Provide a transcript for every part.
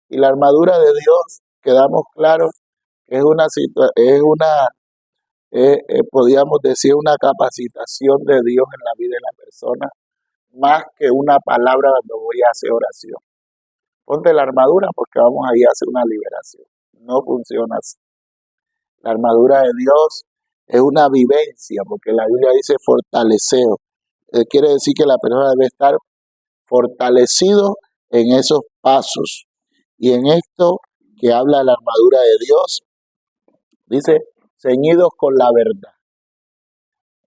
Y la armadura de Dios, quedamos claros, es podríamos decir, una capacitación de Dios en la vida de la persona, más que una palabra cuando voy a hacer oración. Ponte la armadura porque vamos a ir a hacer una liberación. No funciona así. La armadura de Dios es una vivencia, porque la Biblia dice fortaleceo. Quiere decir que la persona debe estar fortalecido en esos pasos. Y en esto que habla la armadura de Dios, dice, ceñidos con la verdad.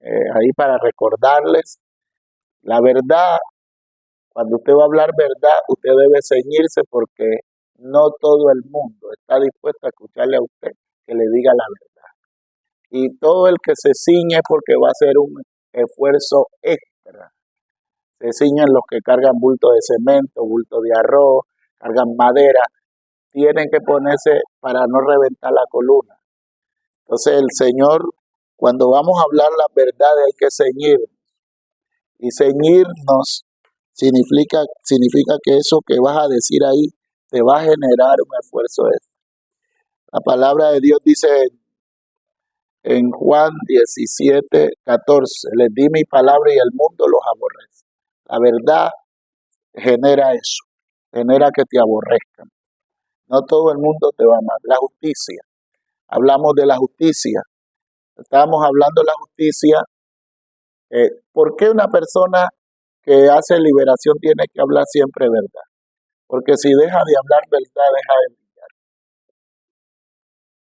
Ahí para recordarles, la verdad, cuando usted va a hablar verdad, usted debe ceñirse porque no todo el mundo está dispuesto a escucharle a usted que le diga la verdad. Y todo el que se ciñe es porque va a hacer un esfuerzo extra. Se ciñen los que cargan bulto de cemento, bulto de arroz, cargan madera. Tienen que ponerse para no reventar la columna. Entonces el Señor, cuando vamos a hablar la verdad, hay que ceñir. Y ceñirnos significa que eso que vas a decir ahí te va a generar un esfuerzo extra. La palabra de Dios dice en Juan 17:14, les di mi palabra y el mundo los aborrece. La verdad genera eso, genera que te aborrezcan. No todo el mundo te va a amar. La justicia, hablamos de la justicia. Estábamos hablando de la justicia. ¿Por qué una persona que hace liberación tiene que hablar siempre verdad? Porque si deja de hablar verdad, deja de brillar.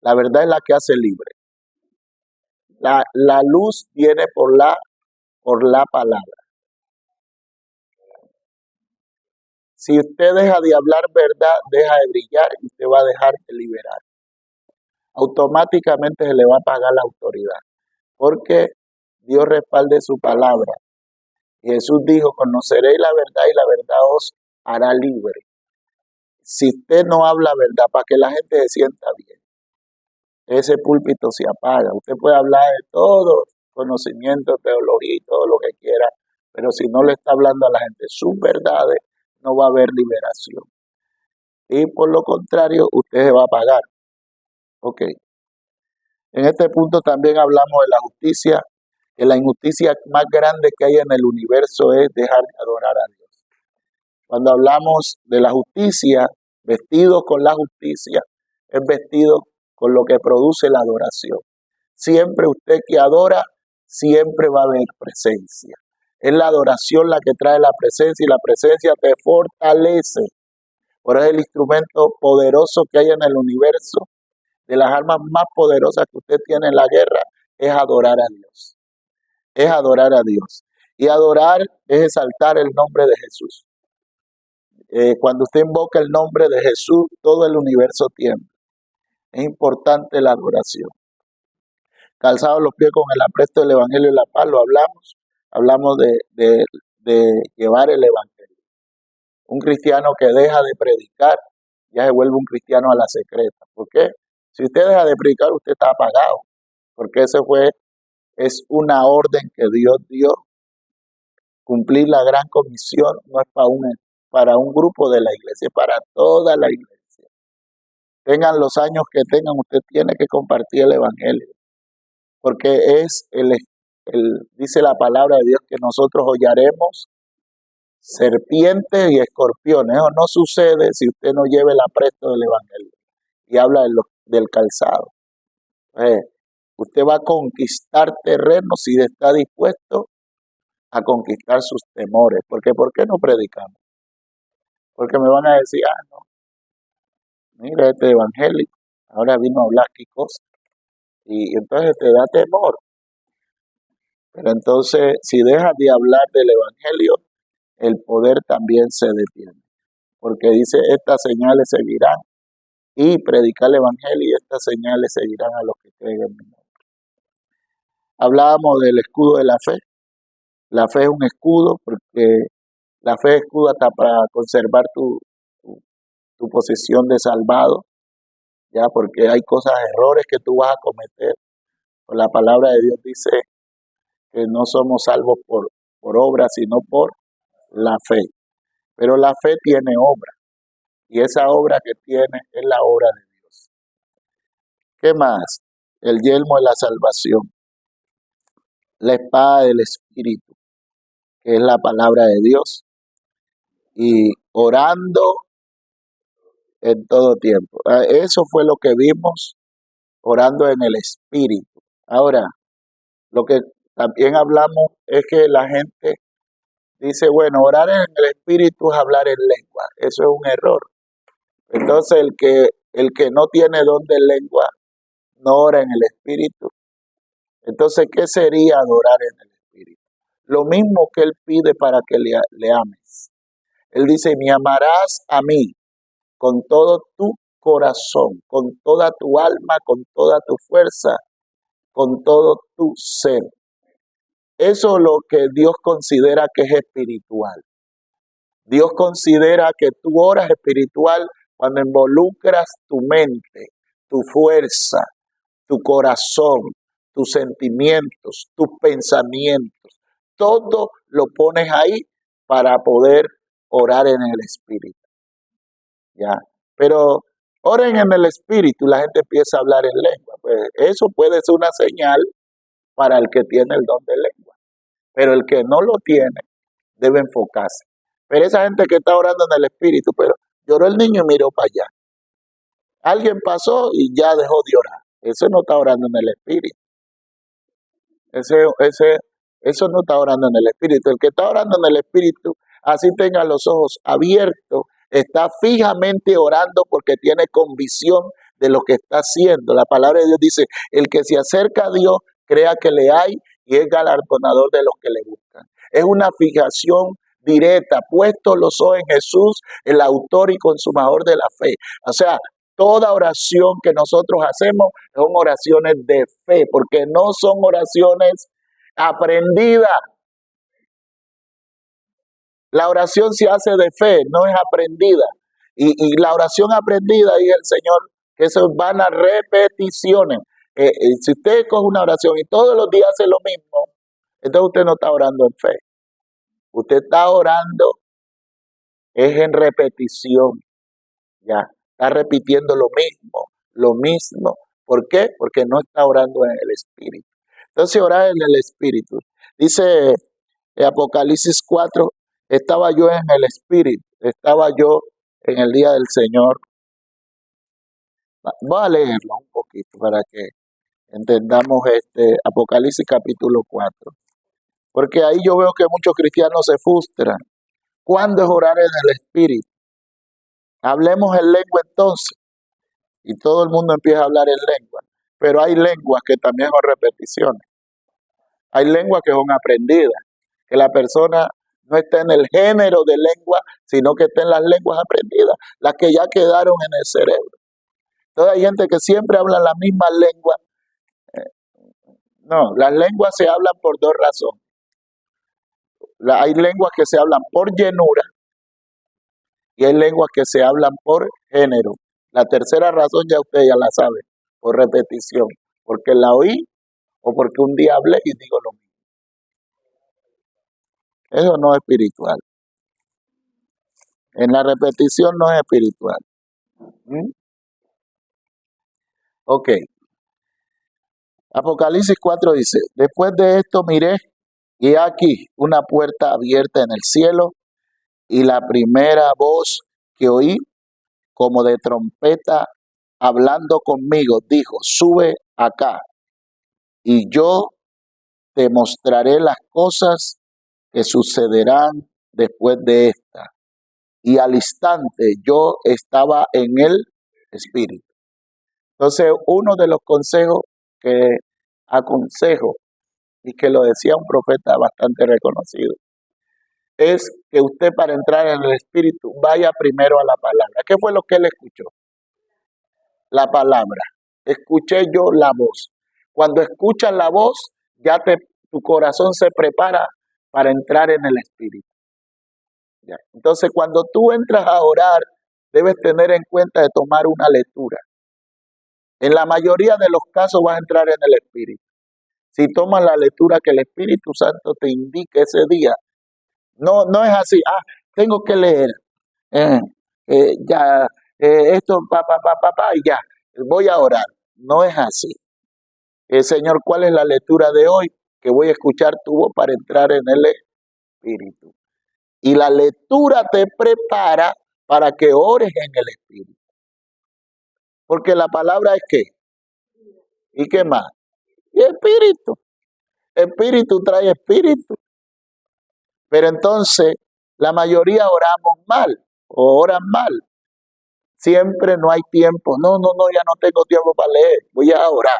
La verdad es la que hace libre. La luz viene por la palabra. Si usted deja de hablar verdad, deja de brillar y usted va a dejar de liberar. Automáticamente se le va a pagar la autoridad. Porque Dios respalde su palabra. Y Jesús dijo, conoceréis la verdad y la verdad os hará libre. Si usted no habla verdad, para que la gente se sienta bien, ese púlpito se apaga. Usted puede hablar de todo, conocimiento, teología y todo lo que quiera, pero si no le está hablando a la gente sus verdades, no va a haber liberación. Y por lo contrario, usted se va a apagar. Ok. En este punto también hablamos de la justicia, que la injusticia más grande que hay en el universo es dejar de adorar a Dios. Cuando hablamos de la justicia, vestido con la justicia, es vestido con lo que produce la adoración. Siempre usted que adora, siempre va a haber presencia. Es la adoración la que trae la presencia y la presencia te fortalece. Por eso es el instrumento poderoso que hay en el universo. De las armas más poderosas que usted tiene en la guerra es adorar a Dios. Es adorar a Dios. Y adorar es exaltar el nombre de Jesús. Cuando usted invoca el nombre de Jesús, todo el universo tiembla. Es importante la adoración. Calzados los pies con el apresto del Evangelio y la paz, lo hablamos. Hablamos de llevar el Evangelio. Un cristiano que deja de predicar, ya se vuelve un cristiano a la secreta. ¿Por qué? Si usted deja de predicar, usted está apagado. Porque es una orden que Dios dio. Cumplir la gran comisión no es para un grupo de la iglesia, es para toda la iglesia. Tengan los años que tengan, usted tiene que compartir el Evangelio. Porque dice la palabra de Dios que nosotros hollaremos serpientes y escorpiones. Eso no sucede si usted no lleva el apresto del Evangelio y habla del calzado. Usted va a conquistar terreno si está dispuesto a conquistar sus temores. Porque ¿por qué no predicamos? Porque me van a decir, no, mira este evangélico, ahora vino a hablar qué cosa. Y entonces te da temor. Pero entonces, si dejas de hablar del evangelio, el poder también se detiene. Porque dice, estas señales seguirán. Y predicar el evangelio y estas señales seguirán a los que creen en mi nombre. Hablábamos del escudo de la fe. La fe es un escudo porque la fe es escudo hasta para conservar tu posición de salvado, ya, porque hay errores que tú vas a cometer. La palabra de Dios dice que no somos salvos por obra, sino por la fe. Pero la fe tiene obra. y esa obra que tiene es la obra de Dios. ¿Qué más? El yelmo de la salvación, la espada del Espíritu, que es la palabra de Dios, y orando en todo tiempo. Eso fue lo que vimos, orando en el Espíritu. Ahora, lo que también hablamos es que la gente dice, bueno, orar en el Espíritu es hablar en lengua. Eso es un error. Entonces, el que no tiene don de lengua no ora en el Espíritu. Entonces, ¿qué sería adorar en el Espíritu? Lo mismo que Él pide para que le ames. Él dice, me amarás a mí con todo tu corazón, con toda tu alma, con toda tu fuerza, con todo tu ser. Eso es lo que Dios considera que es espiritual. Dios considera que tú oras espiritual cuando involucras tu mente, tu fuerza, tu corazón, tus sentimientos, tus pensamientos. Todo lo pones ahí para poder orar en el Espíritu. ¿Ya? Pero oren en el Espíritu y la gente empieza a hablar en lengua. Pues eso puede ser una señal para el que tiene el don de lengua. Pero el que no lo tiene debe enfocarse. Pero esa gente que está orando en el Espíritu, pero lloró el niño y miró para allá. Alguien pasó y ya dejó de orar. Eso no está orando en el Espíritu. Eso no está orando en el Espíritu. El que está orando en el Espíritu, así tenga los ojos abiertos, está fijamente orando porque tiene convicción de lo que está haciendo. La palabra de Dios dice, el que se acerca a Dios, crea que le hay y es galardonador de los que le buscan. Es una fijación directa, puesto los ojos en Jesús, el autor y consumador de la fe. O sea, toda oración que nosotros hacemos son oraciones de fe, porque no son oraciones aprendidas. La oración se hace de fe, no es aprendida. Y la oración aprendida, dice el Señor, que eso van a repeticiones. Si usted coge una oración y todos los días hace lo mismo, entonces usted no está orando en fe. Usted está orando es en repetición. Ya, está repitiendo lo mismo, lo mismo. ¿Por qué? Porque no está orando en el Espíritu. Entonces, orar en el Espíritu. Dice Apocalipsis 4, estaba yo en el Espíritu, estaba yo en el día del Señor. Voy a leerlo un poquito para que entendamos Apocalipsis capítulo 4. Porque ahí yo veo que muchos cristianos se frustran. ¿Cuándo es orar en el Espíritu? Hablemos en lengua entonces. Y todo el mundo empieza a hablar en lengua. Pero hay lenguas que también son repeticiones. Hay lenguas que son aprendidas. Que la persona no está en el género de lengua, sino que está en las lenguas aprendidas, las que ya quedaron en el cerebro. Entonces hay gente que siempre habla la misma lengua. No, las lenguas se hablan por dos razones. Hay lenguas que se hablan por llenura y hay lenguas que se hablan por género. La tercera razón ya usted ya la sabe, por repetición, porque la oí o porque un día hablé y digo lo mismo. Eso no es espiritual. En la repetición no es espiritual. Ok. Apocalipsis 4 dice, después de esto miré y aquí una puerta abierta en el cielo y la primera voz que oí como de trompeta hablando conmigo dijo, sube acá y yo te mostraré las cosas que sucederán después de esta. Y al instante yo estaba en el Espíritu. Entonces, uno de los consejos que aconsejo, y que lo decía un profeta bastante reconocido, es que usted para entrar en el Espíritu vaya primero a la palabra. ¿Qué fue lo que él escuchó? La palabra. Escuché yo la voz. Cuando escuchas la voz, ya tu corazón se prepara para entrar en el Espíritu. Ya. Entonces, cuando tú entras a orar, debes tener en cuenta de tomar una lectura. En la mayoría de los casos vas a entrar en el Espíritu. Si tomas la lectura que el Espíritu Santo te indique ese día, no es así, tengo que leer. ya, esto, y ya, voy a orar. No es así. Señor, ¿cuál es la lectura de hoy? Que voy a escuchar tu voz para entrar en el Espíritu. Y la lectura te prepara para que ores en el Espíritu. Porque la palabra es ¿qué? ¿Y qué más? Y Espíritu. Espíritu trae Espíritu. Pero entonces, la mayoría oramos mal o oran mal. Siempre no hay tiempo. No, ya no tengo tiempo para leer. Voy a orar.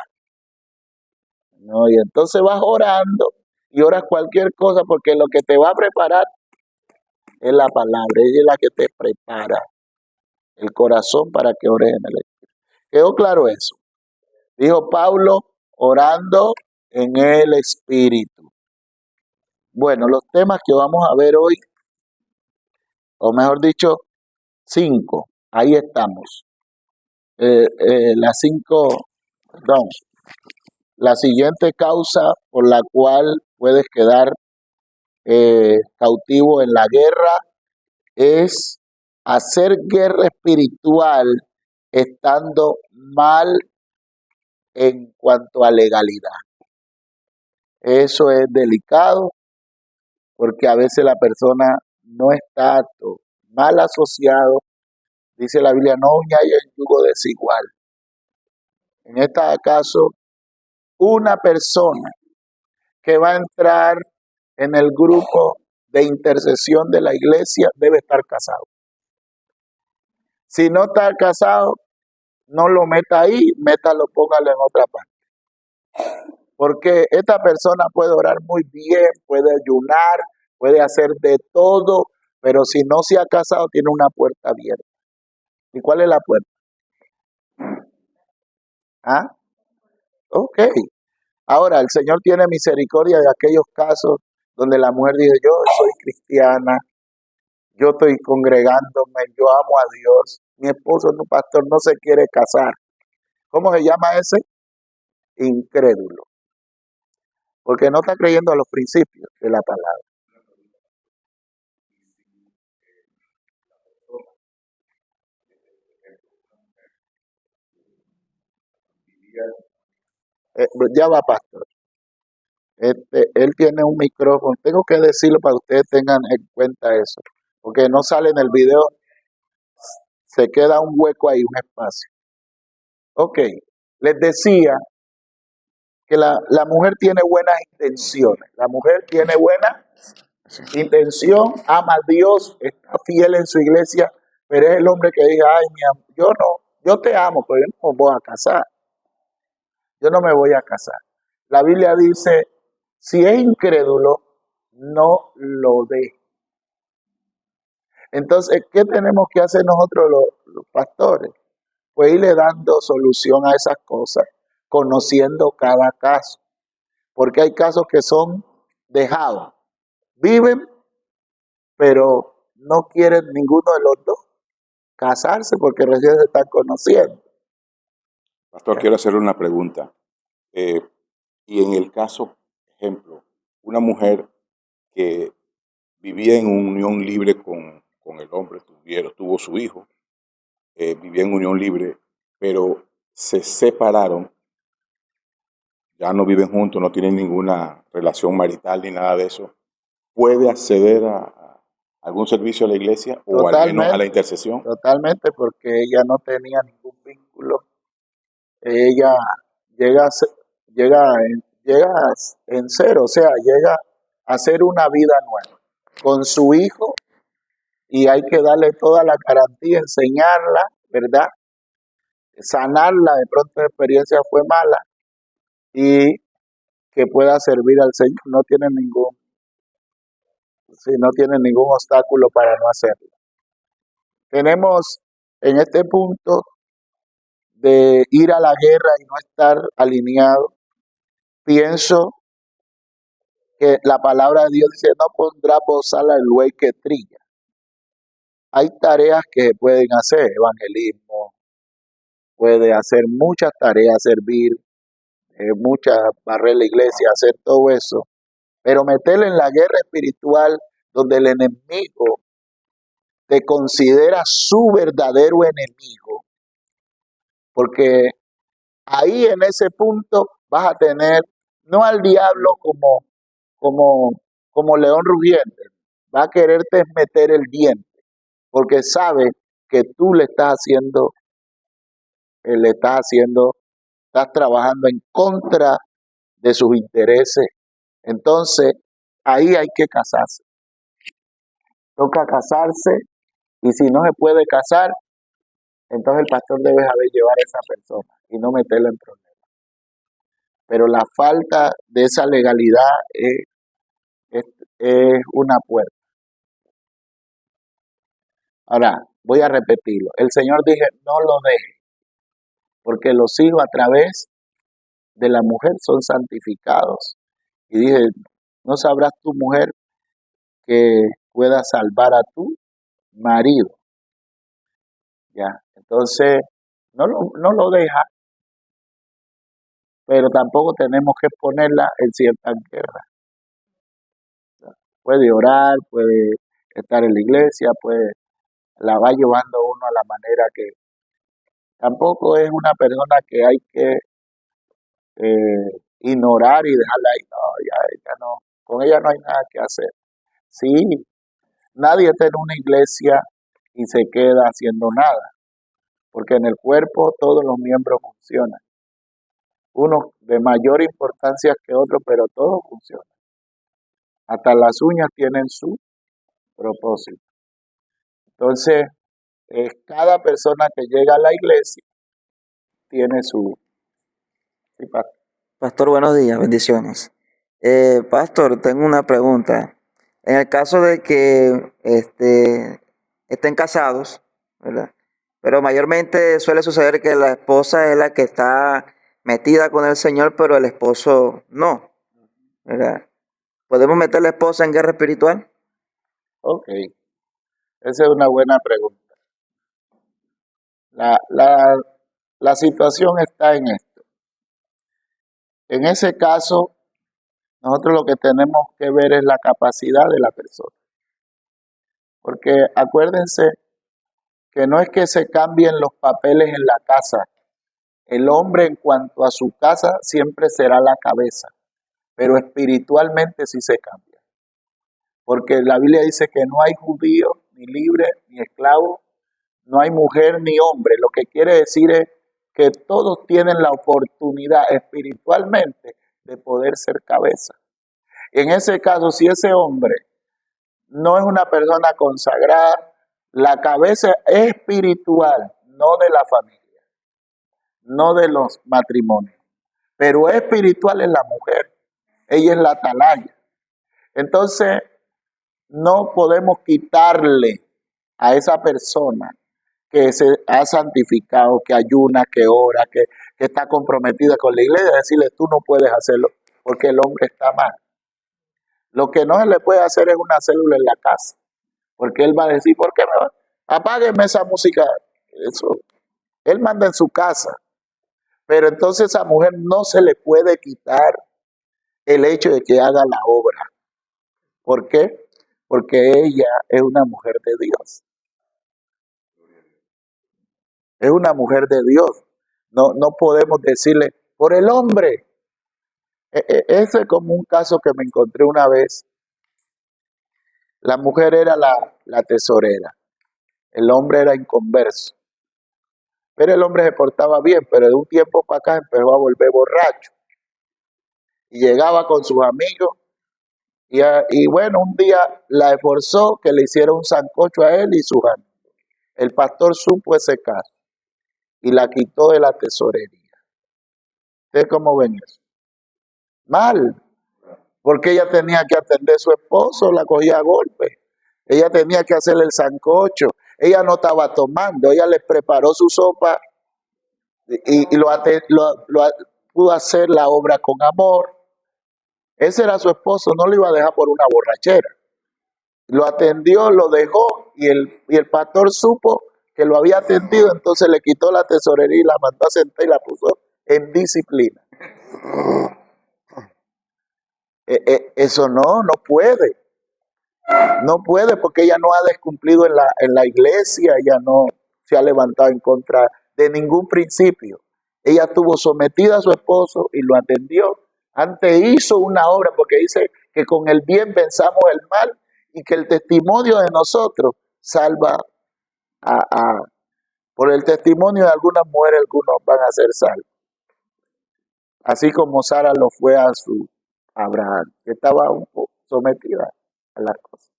No, y entonces vas orando y oras cualquier cosa porque lo que te va a preparar es la palabra. Ella es la que te prepara el corazón para que ores en el Espíritu. ¿Quedó claro eso? Dijo Pablo, orando en el Espíritu. Bueno, los temas que vamos a ver hoy, o mejor dicho, 5. Ahí estamos. Las 5, perdón. La siguiente causa por la cual puedes quedar cautivo en la guerra es hacer guerra espiritual estando mal en cuanto a legalidad. Eso es delicado porque a veces la persona no está apto, mal asociado. Dice la Biblia, no unáis el yugo desigual. En este caso, una persona que va a entrar en el grupo de intercesión de la iglesia debe estar casado. Si no está casado, no lo meta ahí, métalo, póngalo en otra parte. Porque esta persona puede orar muy bien, puede ayunar, puede hacer de todo, pero si no se ha casado, tiene una puerta abierta. ¿Y cuál es la puerta? ¿Ah? Ok. Ahora, el Señor tiene misericordia de aquellos casos donde la mujer dice, yo soy cristiana, yo estoy congregándome, yo amo a Dios, mi esposo, no, pastor, no se quiere casar. ¿Cómo se llama ese? Incrédulo. Porque no está creyendo a los principios de la palabra. Ya va, pastor. Él tiene un micrófono. Tengo que decirlo para que ustedes tengan en cuenta eso. Porque no sale en el video, se queda un hueco ahí, un espacio. Ok, les decía que la mujer tiene buenas intenciones. La mujer tiene buena intención, ama a Dios, está fiel en su iglesia, pero es el hombre que diga, ay, mi amor, yo te amo, pero yo no me voy a casar. Yo no me voy a casar. La Biblia dice, si es incrédulo, no lo dé. Entonces, ¿qué tenemos que hacer nosotros los pastores? Pues irle dando solución a esas cosas, conociendo cada caso. Porque hay casos que son dejados. Viven, pero no quieren ninguno de los dos casarse porque recién se están conociendo. Pastor, quiero hacerle una pregunta. Y en el caso, ejemplo, una mujer que vivía en unión libre con el hombre, tuvo su hijo, vivía en unión libre, pero se separaron, ya no viven juntos, no tienen ninguna relación marital ni nada de eso, ¿puede acceder a algún servicio a la iglesia o al menos a la intercesión? Totalmente, porque ella no tenía ningún vínculo. Ella llega en cero, o sea, llega a hacer una vida nueva con su hijo y hay que darle toda la garantía, enseñarla, ¿verdad? Sanarla, de pronto la experiencia fue mala y que pueda servir al Señor. No tiene ningún obstáculo para no hacerlo. Tenemos en este punto de ir a la guerra y no estar alineado. Pienso que la palabra de Dios dice, no pondrá bozal al buey que trilla. Hay tareas que se pueden hacer, evangelismo, puede hacer muchas tareas, servir, barrer la iglesia, hacer todo eso, pero meterle en la guerra espiritual donde el enemigo te considera su verdadero enemigo, porque ahí en ese punto vas a tener no al diablo como, como león rugiente, va a quererte meter el diente, porque sabe que tú estás trabajando en contra de sus intereses. Entonces, ahí hay que casarse. Toca casarse, y si no se puede casar, entonces el pastor debe saber llevar a esa persona y no meterla en problemas. Pero la falta de esa legalidad es una puerta. Ahora, voy a repetirlo. El Señor dije, no lo deje, porque los hijos a través de la mujer son santificados. Y dije, no sabrás tu mujer que pueda salvar a tu marido. Ya, entonces, no lo deja, pero tampoco tenemos que ponerla en ciertas guerras. Puede orar, puede estar en la iglesia, la va llevando uno a la manera que tampoco es una persona que hay que ignorar y dejarla ahí. No, ya no, con ella no hay nada que hacer. Sí, nadie está en una iglesia y se queda haciendo nada, porque en el cuerpo todos los miembros funcionan. Uno de mayor importancia que otro, pero todos funcionan. Hasta las uñas tienen su propósito. Entonces, cada persona que llega a la iglesia tiene su... Sí, Pastor, buenos días, bendiciones. Pastor, tengo una pregunta. En el caso de que estén casados, ¿verdad? Pero mayormente suele suceder que la esposa es la que está metida con el Señor, pero el esposo no, ¿verdad? ¿Podemos meter a la esposa en guerra espiritual? Ok, esa es una buena pregunta. La situación está en esto. En ese caso, nosotros lo que tenemos que ver es la capacidad de la persona. Porque acuérdense que no es que se cambien los papeles en la casa. El hombre en cuanto a su casa siempre será la cabeza, pero espiritualmente sí se cambia. Porque la Biblia dice que no hay judío, ni libre, ni esclavo, no hay mujer ni hombre. Lo que quiere decir es que todos tienen la oportunidad espiritualmente de poder ser cabeza. En ese caso, si ese hombre no es una persona consagrada, la cabeza es espiritual, no de la familia, no de los matrimonios, pero es espiritual en la mujer. Ella es la atalaya. Entonces, no podemos quitarle a esa persona que se ha santificado, que ayuna, que ora, que está comprometida con la iglesia, decirle, tú no puedes hacerlo porque el hombre está mal. Lo que no se le puede hacer es una célula en la casa, porque él va a decir, ¿por qué me va? Apágueme esa música. Eso, él manda en su casa, pero entonces a esa mujer no se le puede quitar el hecho de que haga la obra. ¿Por qué? Porque ella es una mujer de Dios. Es una mujer de Dios. No podemos decirle, por el hombre. Ese es como un caso que me encontré una vez. La mujer era la tesorera. El hombre era inconverso. Pero el hombre se portaba bien, pero de un tiempo para acá empezó a volver borracho. Y llegaba con sus amigos. Y bueno, un día la esforzó que le hiciera un sancocho a él y sus amigos. El pastor supo ese caso y la quitó de la tesorería. ¿Ustedes cómo ven eso? Mal, porque ella tenía que atender a su esposo, la cogía a golpe. Ella tenía que hacerle el sancocho. Ella no estaba tomando, ella le preparó su sopa y pudo hacer la obra con amor. Ese era su esposo, no lo iba a dejar por una borrachera. Lo atendió, lo dejó y el pastor supo que lo había atendido, entonces le quitó la tesorería y la mandó a sentar y la puso en disciplina. Eso no puede. No puede porque ella no ha descumplido en la iglesia, ella no se ha levantado en contra de ningún principio. Ella estuvo sometida a su esposo y lo atendió. Antes hizo una obra porque dice que con el bien pensamos el mal y que el testimonio de nosotros salva a por el testimonio de algunas mujeres, algunos van a ser salvos. Así como Sara lo fue a su Abraham, que estaba un poco sometida a las cosas.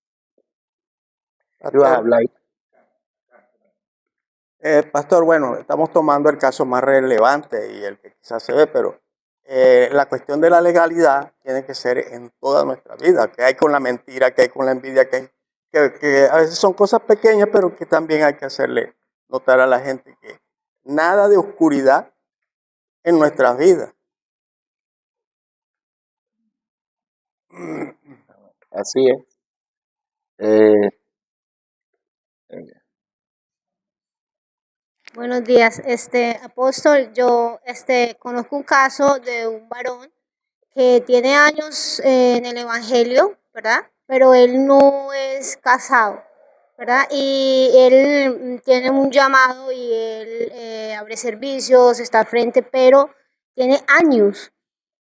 ¿Qué vas a hablar? Pastor, bueno, estamos tomando el caso más relevante y el que quizás se ve, pero la cuestión de la legalidad tiene que ser en toda nuestra vida. ¿Qué hay con la mentira? ¿Qué hay con la envidia? Que a veces son cosas pequeñas, pero que también hay que hacerle notar a la gente que nada de oscuridad en nuestras vidas. Así es. Eh, Buenos días, apóstol. Yo conozco un caso de un varón que tiene años en el evangelio, ¿verdad? Pero él no es casado, ¿verdad? Y él tiene un llamado y él abre servicios, está al frente, pero tiene años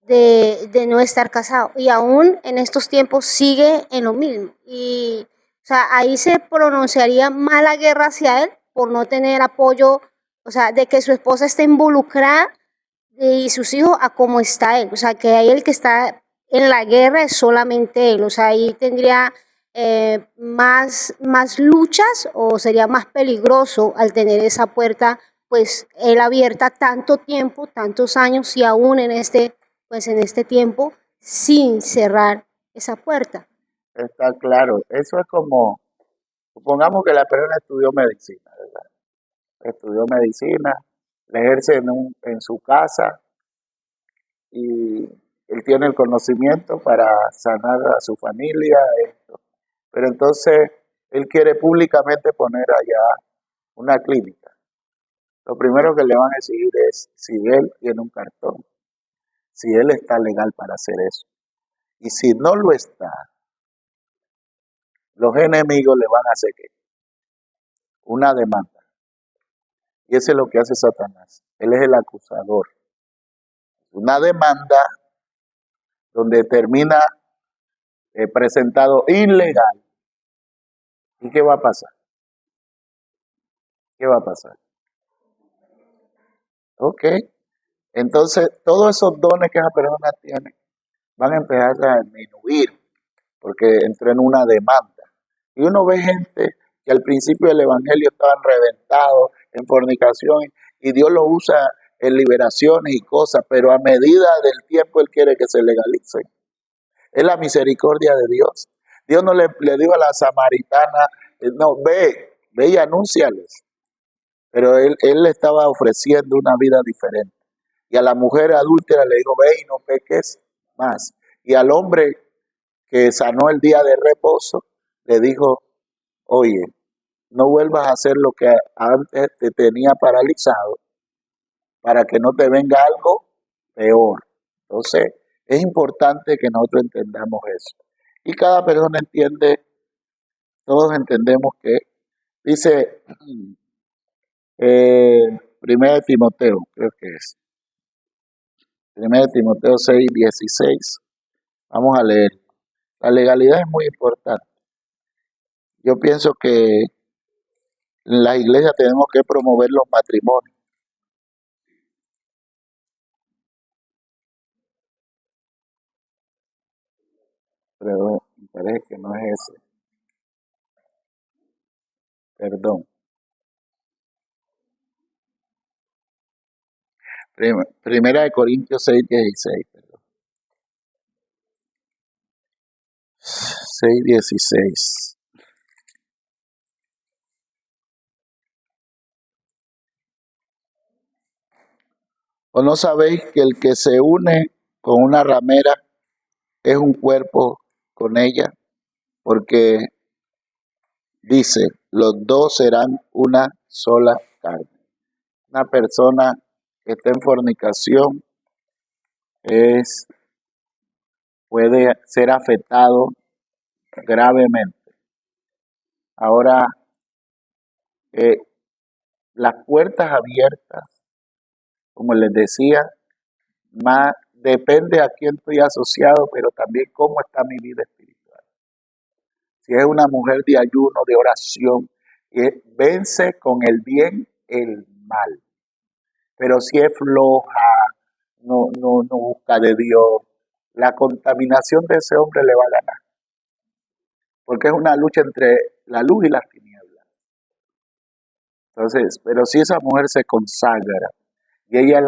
de no estar casado y aún en estos tiempos sigue en lo mismo. Y, o sea, ahí se pronunciaría mala guerra hacia él por no tener apoyo, o sea, de que su esposa esté involucrada y sus hijos a cómo está él. O sea, que ahí el que está en la guerra es solamente él. O sea, ahí tendría más luchas o sería más peligroso al tener esa puerta, pues, él abierta tanto tiempo, tantos años y aún en este tiempo sin cerrar esa puerta. está claro. Eso es como, supongamos que la persona estudió medicina, ¿verdad? Estudió medicina, la ejerce en su casa y él tiene el conocimiento para sanar a su familia, esto. Pero entonces él quiere públicamente poner allá una clínica. Lo primero que le van a exigir es si él tiene un cartón, si él está legal para hacer eso. Y si no lo está, los enemigos le van a hacer ¿qué? Una demanda. Y eso es lo que hace Satanás. Él es el acusador. Una demanda donde termina presentado ilegal. ¿Y qué va a pasar? ¿Qué va a pasar? Ok. Entonces, todos esos dones que esa persona tiene van a empezar a disminuir porque entró en una demanda. Y uno ve gente que al principio del evangelio estaban reventados en fornicación y Dios lo usa en liberaciones y cosas, pero a medida del tiempo Él quiere que se legalice. Es la misericordia de Dios. Dios no le dijo a la samaritana, no, ve y anúnciales. Pero él le estaba ofreciendo una vida diferente. Y a la mujer adúltera le dijo, ve y no peques más. Y al hombre que sanó el día de reposo, le dijo, oye, no vuelvas a hacer lo que antes te tenía paralizado para que no te venga algo peor. Entonces, es importante que nosotros entendamos eso. Y cada persona entiende, todos entendemos que, dice, 1 de Timoteo, creo que es, 1 de Timoteo 6:16, vamos a leer. La legalidad es muy importante. Yo pienso que en las iglesias tenemos que promover los matrimonios. Pero me parece que no es ese. Perdón. Primera de Corintios 6:16. Perdón. 6:16. ¿O no sabéis que el que se une con una ramera es un cuerpo con ella? Porque dice, los dos serán una sola carne. Una persona que está en fornicación puede ser afectado gravemente. Ahora, las puertas abiertas, como les decía, más depende a quién estoy asociado, pero también cómo está mi vida espiritual. Si es una mujer de ayuno, de oración, vence con el bien el mal. Pero si es floja, no busca de Dios, la contaminación de ese hombre le va a ganar. Porque es una lucha entre la luz y las tinieblas. Entonces, pero si esa mujer se consagra y ella es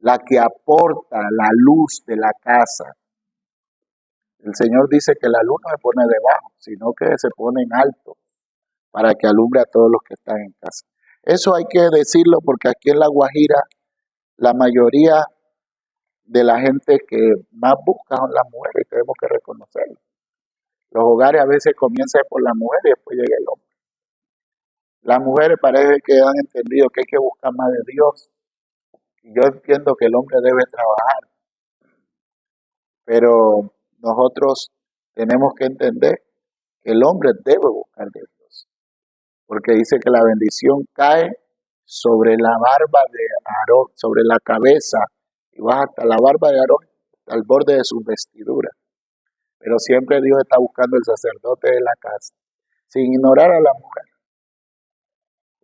la que aporta la luz de la casa, el Señor dice que la luz no se pone debajo, sino que se pone en alto para que alumbre a todos los que están en casa. Eso hay que decirlo porque aquí en La Guajira la mayoría de la gente que más busca son las mujeres y tenemos que reconocerlo. Los hogares a veces comienzan por la mujer y después llega el hombre. Las mujeres parece que han entendido que hay que buscar más de Dios. Y yo entiendo que el hombre debe trabajar, pero nosotros tenemos que entender que el hombre debe buscar de Dios. Porque dice que la bendición cae sobre la barba de Aarón, sobre la cabeza, y baja hasta la barba de Aarón, al borde de sus vestiduras. Pero siempre Dios está buscando el sacerdote de la casa, sin ignorar a la mujer.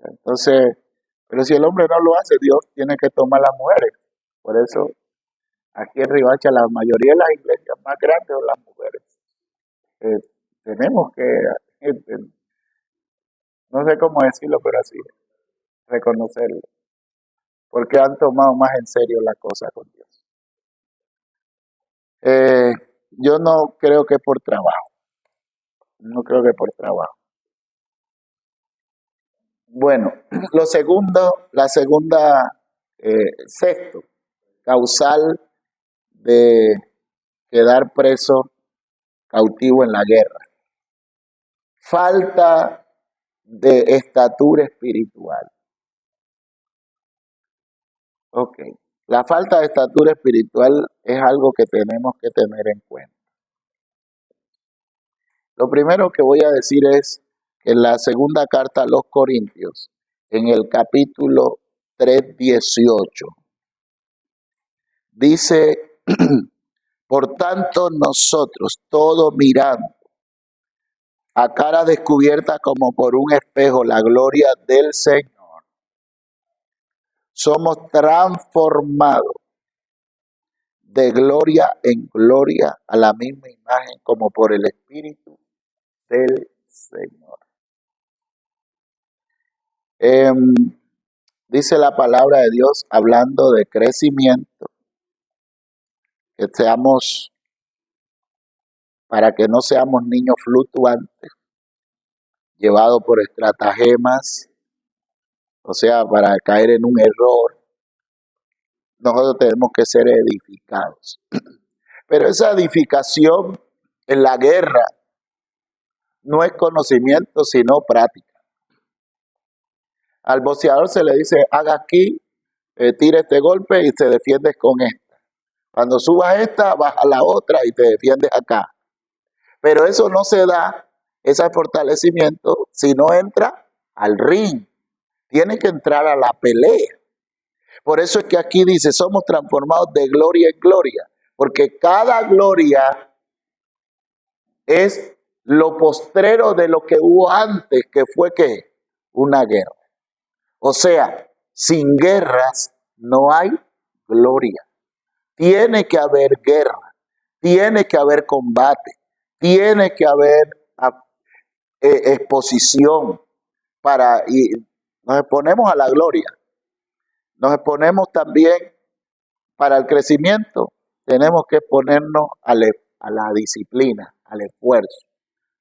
Entonces, pero si el hombre no lo hace, Dios tiene que tomar a las mujeres. Por eso, aquí en Riohacha, la mayoría de las iglesias más grandes son las mujeres. Tenemos que, no sé cómo decirlo, pero así, reconocerlo. Porque han tomado más en serio la cosa con Dios. Yo no creo que por trabajo. No creo que por trabajo. Bueno, la segunda, sexto, causal de quedar preso, cautivo en la guerra. Falta de estatura espiritual. Ok. La falta de estatura espiritual es algo que tenemos que tener en cuenta. Lo primero que voy a decir es que en la segunda carta a los Corintios, en el capítulo 3:18, dice, por tanto nosotros, todos mirando a cara descubierta como por un espejo la gloria del Señor, somos transformados de gloria en gloria a la misma imagen como por el Espíritu del Señor. Dice la palabra de Dios hablando de crecimiento, que seamos, para que no seamos niños fluctuantes, llevados por estratagemas, o sea, para caer en un error. Nosotros tenemos que ser edificados. Pero esa edificación en la guerra no es conocimiento, sino práctica. Al boxeador se le dice, haga aquí, tira este golpe y te defiendes con esta. Cuando subas esta, baja la otra y te defiendes acá. Pero eso no se da, ese fortalecimiento, si no entra al ring. Tiene que entrar a la pelea. Por eso es que aquí dice, somos transformados de gloria en gloria. Porque cada gloria es lo postrero de lo que hubo antes, que fue ¿qué? Una guerra. O sea, sin guerras no hay gloria. Tiene que haber guerra, tiene que haber combate, tiene que haber exposición y nos exponemos a la gloria. Nos exponemos también para el crecimiento. Tenemos que exponernos a la disciplina, al esfuerzo.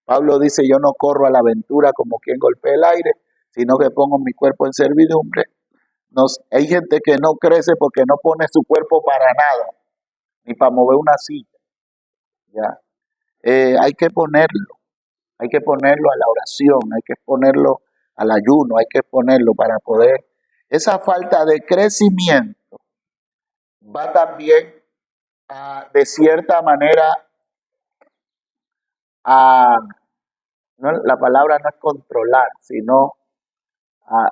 Pablo dice, yo no corro a la aventura como quien golpea el aire, sino que pongo mi cuerpo en servidumbre. Hay gente que no crece porque no pone su cuerpo para nada, ni para mover una silla. ¿Ya? Hay que ponerlo a la oración, hay que ponerlo al ayuno, hay que ponerlo para poder. Esa falta de crecimiento va también de cierta manera a, la palabra no es controlar, sino a,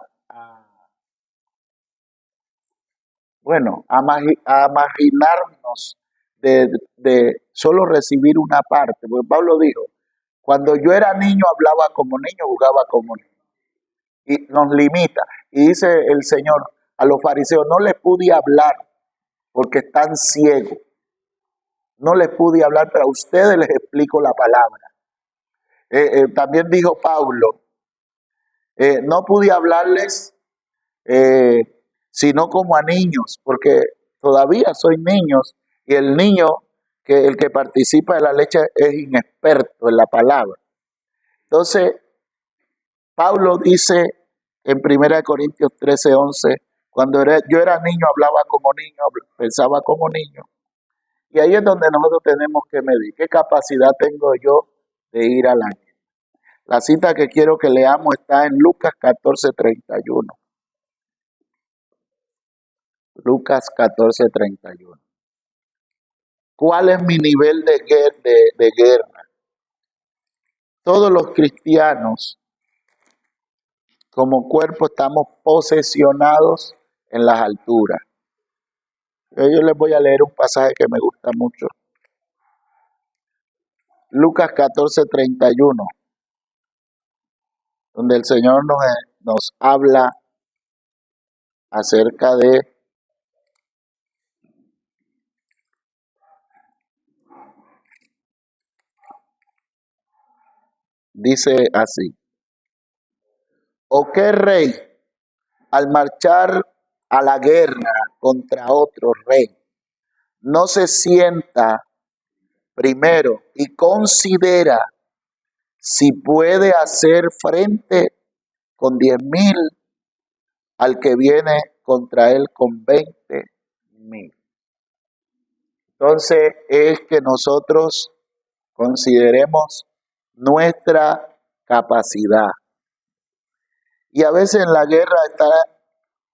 a marginarnos de solo recibir una parte. Porque Pablo dijo, cuando yo era niño hablaba como niño, jugaba como niño. Y nos limita. Y dice el Señor a los fariseos, no les pude hablar porque están ciegos. No les pude hablar, pero a ustedes les explico la palabra. También dijo Pablo, no pude hablarles sino como a niños, porque todavía soy niños y el niño, el que participa de la leche es inexperto en la palabra. Entonces, Pablo dice en 1 Corintios 13:11, cuando yo era niño hablaba como niño, pensaba como niño. Y ahí es donde nosotros tenemos que medir qué capacidad tengo yo de ir a la guerra. La cita que quiero que leamos está en Lucas 14:31. Lucas 14:31. ¿Cuál es mi nivel de guerra? Todos los cristianos como cuerpo estamos posesionados en las alturas. Yo les voy a leer un pasaje que me gusta mucho. Lucas 14:31, donde el Señor nos habla acerca de dice así: ¿o qué rey al marchar a la guerra contra otro rey no se sienta primero y considera si puede hacer frente con 10,000 al que viene contra él con 20,000? Entonces es que nosotros consideremos nuestra capacidad. Y a veces en la guerra está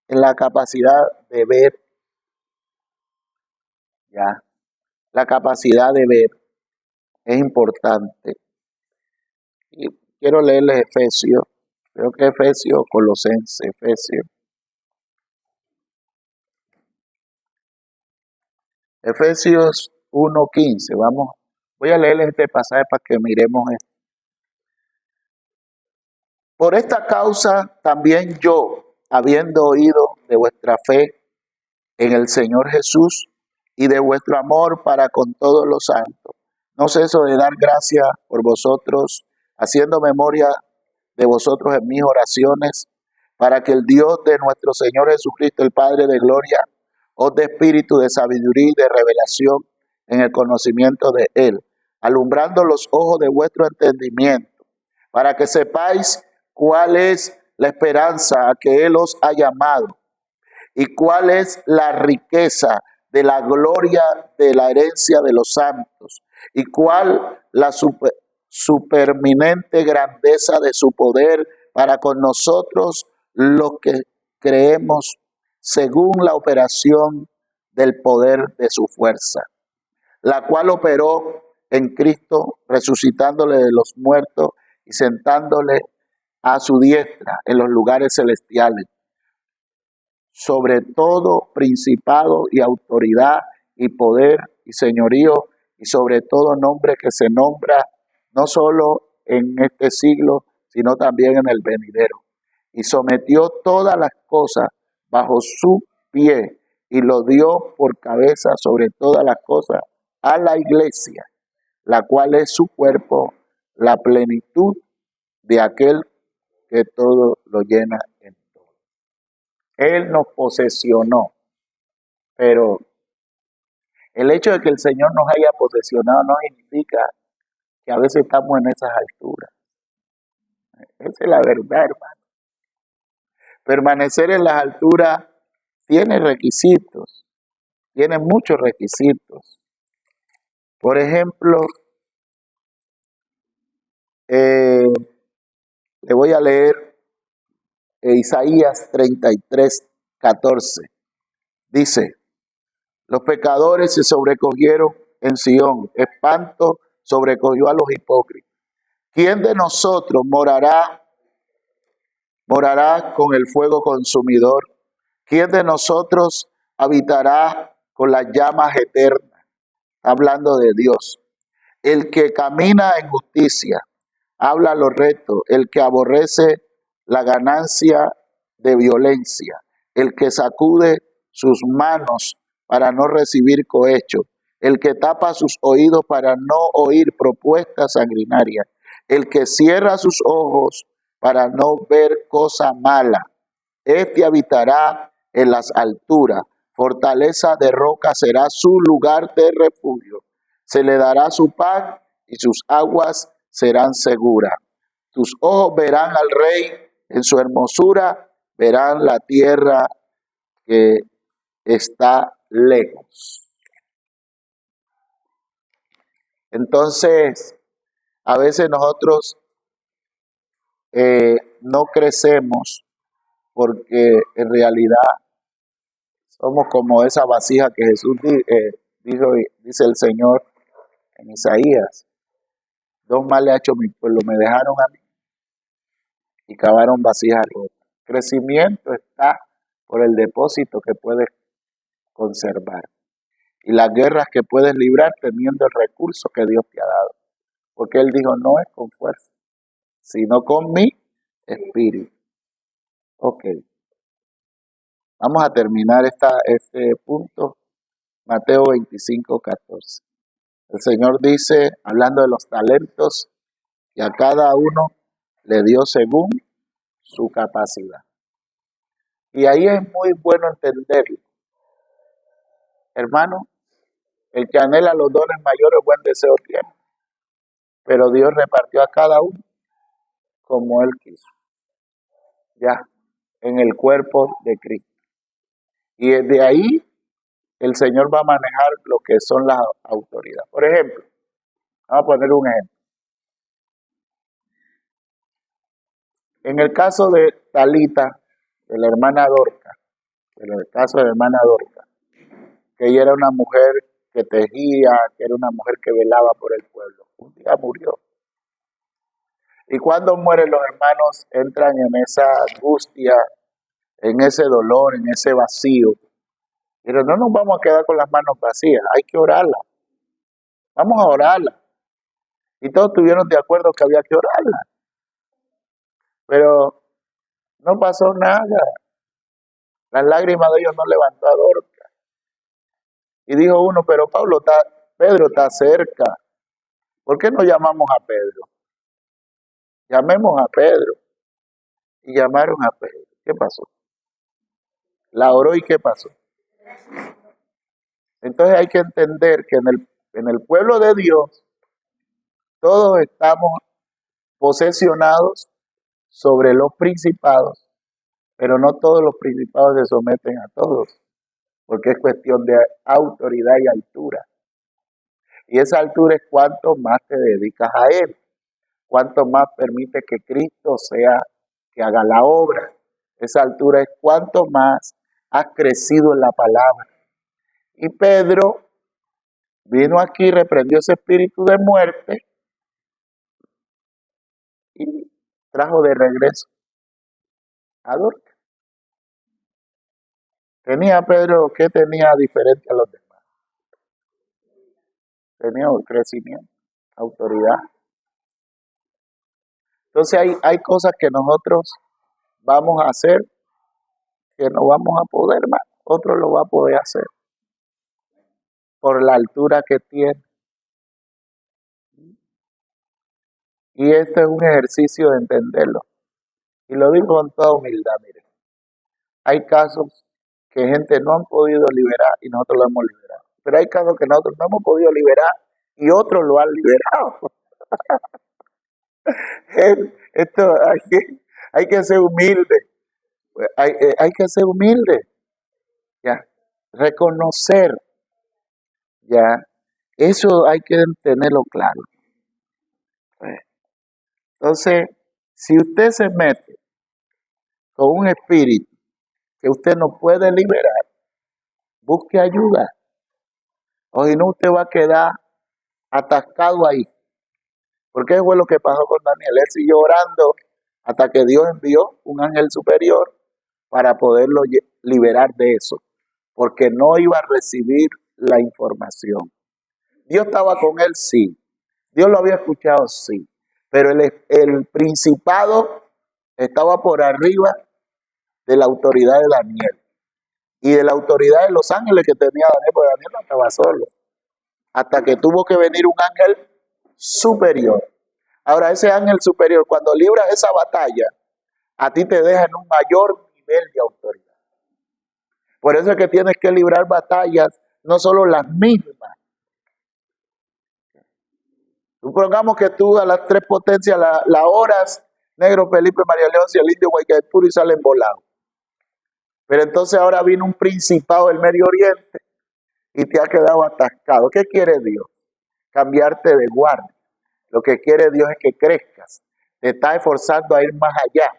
en la capacidad de ver, ya. La capacidad de ver es importante. Y quiero leerles Efesios, creo que Efesios, Colosenses, Efesios 1:15. Voy a leerles este pasaje para que miremos esto. Por esta causa también yo, habiendo oído de vuestra fe en el Señor Jesús y de vuestro amor para con todos los santos, no ceso de dar gracias por vosotros, haciendo memoria de vosotros en mis oraciones, para que el Dios de nuestro Señor Jesucristo, el Padre de gloria, os dé espíritu de sabiduría y de revelación en el conocimiento de Él, alumbrando los ojos de vuestro entendimiento, para que sepáis cuál es la esperanza a que Él os ha llamado y cuál es la riqueza de la gloria de la herencia de los santos y cuál la superminente grandeza de su poder para con nosotros los que creemos según la operación del poder de su fuerza, la cual operó en Cristo, resucitándole de los muertos y sentándole a su diestra en los lugares celestiales, sobre todo principado y autoridad y poder y señorío, y sobre todo nombre que se nombra no solo en este siglo, sino también en el venidero. Y sometió todas las cosas bajo su pie y lo dio por cabeza sobre todas las cosas a la iglesia, la cual es su cuerpo, la plenitud de aquel que todo lo llena en todo. Él nos posesionó, pero el hecho de que el Señor nos haya posesionado no significa que a veces estamos en esas alturas. Esa es la verdad, hermano. Permanecer en las alturas tiene requisitos, tiene muchos requisitos. Por ejemplo, le voy a leer Isaías 33:14. Dice: los pecadores se sobrecogieron en Sión, espanto sobrecogió a los hipócritas. ¿Quién de nosotros morará con el fuego consumidor? ¿Quién de nosotros habitará con las llamas eternas? Hablando de Dios. El que camina en justicia, habla lo recto. El que aborrece la ganancia de violencia. El que sacude sus manos para no recibir cohecho. El que tapa sus oídos para no oír propuestas sanguinarias. El que cierra sus ojos para no ver cosa mala. Este habitará en las alturas. Fortaleza de roca será su lugar de refugio. Se le dará su pan y sus aguas serán seguras. Tus ojos verán al rey en su hermosura, verán la tierra que está lejos. Entonces, a veces nosotros no crecemos porque en realidad somos como esa vasija que Jesús dijo, dice el Señor en Isaías. 2 males ha hecho mi pueblo, me dejaron a mí y cavaron vasijas rotas. Crecimiento está por el depósito que puedes conservar y las guerras que puedes librar teniendo el recurso que Dios te ha dado. Porque Él dijo, no es con fuerza, sino con mi espíritu. Ok. Vamos a terminar este punto. Mateo 25, 14. El Señor dice, hablando de los talentos, que a cada uno le dio según su capacidad. Y ahí es muy bueno entenderlo. Hermano, el que anhela los dones mayores, buen deseo tiene. Pero Dios repartió a cada uno como Él quiso. Ya, en el cuerpo de Cristo. Y desde ahí el Señor va a manejar lo que son las autoridades. Por ejemplo, vamos a poner un ejemplo. En el caso de Talita, de la hermana Dorca, en el caso de la hermana Dorca, que ella era una mujer que tejía, que era una mujer que velaba por el pueblo. Un día murió. Y cuando mueren los hermanos entran en esa angustia, en ese dolor, en ese vacío. Pero no nos vamos a quedar con las manos vacías, hay que orarla. Vamos a orarla. Y todos estuvieron de acuerdo que había que orarla. Pero no pasó nada. Las lágrimas de ellos no levantó a Dorca. Y dijo uno, pero Pedro está cerca. ¿Por qué no llamamos a Pedro? Llamemos a Pedro. Y llamaron a Pedro. ¿Qué pasó? La oró y ¿qué pasó? Entonces hay que entender que en el pueblo de Dios todos estamos posesionados sobre los principados, pero no todos los principados se someten a todos, porque es cuestión de autoridad y altura. Y esa altura es cuanto más te dedicas a Él, cuanto más permite que Cristo sea que haga la obra. Esa altura es cuanto más has crecido en la palabra. Y Pedro vino aquí, reprendió ese espíritu de muerte y trajo de regreso a Dorca. Tenía Pedro, ¿qué tenía diferente a los demás? Tenía un crecimiento, autoridad. Entonces hay cosas que nosotros vamos a hacer que no vamos a poder más. Otro lo va a poder hacer por la altura que tiene. Y este es un ejercicio de entenderlo. Y lo digo con toda humildad, miren. Hay casos que gente no han podido liberar y nosotros lo hemos liberado. Pero hay casos que nosotros no hemos podido liberar y otros lo han liberado. Esto hay que ser humilde. Hay que ser humilde. Ya. Reconocer. Ya. Eso hay que tenerlo claro. Entonces, si usted se mete con un espíritu que usted no puede liberar, busque ayuda. O si no, usted va a quedar atascado ahí. Porque fue lo que pasó con Daniel. Él siguió orando hasta que Dios envió un ángel superior para poderlo liberar de eso, porque no iba a recibir la información. Dios estaba con él, sí. Dios lo había escuchado, sí. Pero el principado estaba por arriba de la autoridad de Daniel y de la autoridad de los ángeles que tenía Daniel, porque Daniel no estaba solo. Hasta que tuvo que venir un ángel superior. Ahora, ese ángel superior, cuando libras esa batalla, a ti te deja en un mayor nivel de autoridad. Por eso es que tienes que librar batallas, no solo las mismas. Supongamos que tú a las tres potencias la oras, Negro, Felipe, María León y el indio Guaycaipuro y salen volados. Pero entonces ahora vino un principado del Medio Oriente y te ha quedado atascado. ¿Qué quiere Dios? Cambiarte de guardia. Lo que quiere Dios es que crezcas. Te está esforzando a ir más allá.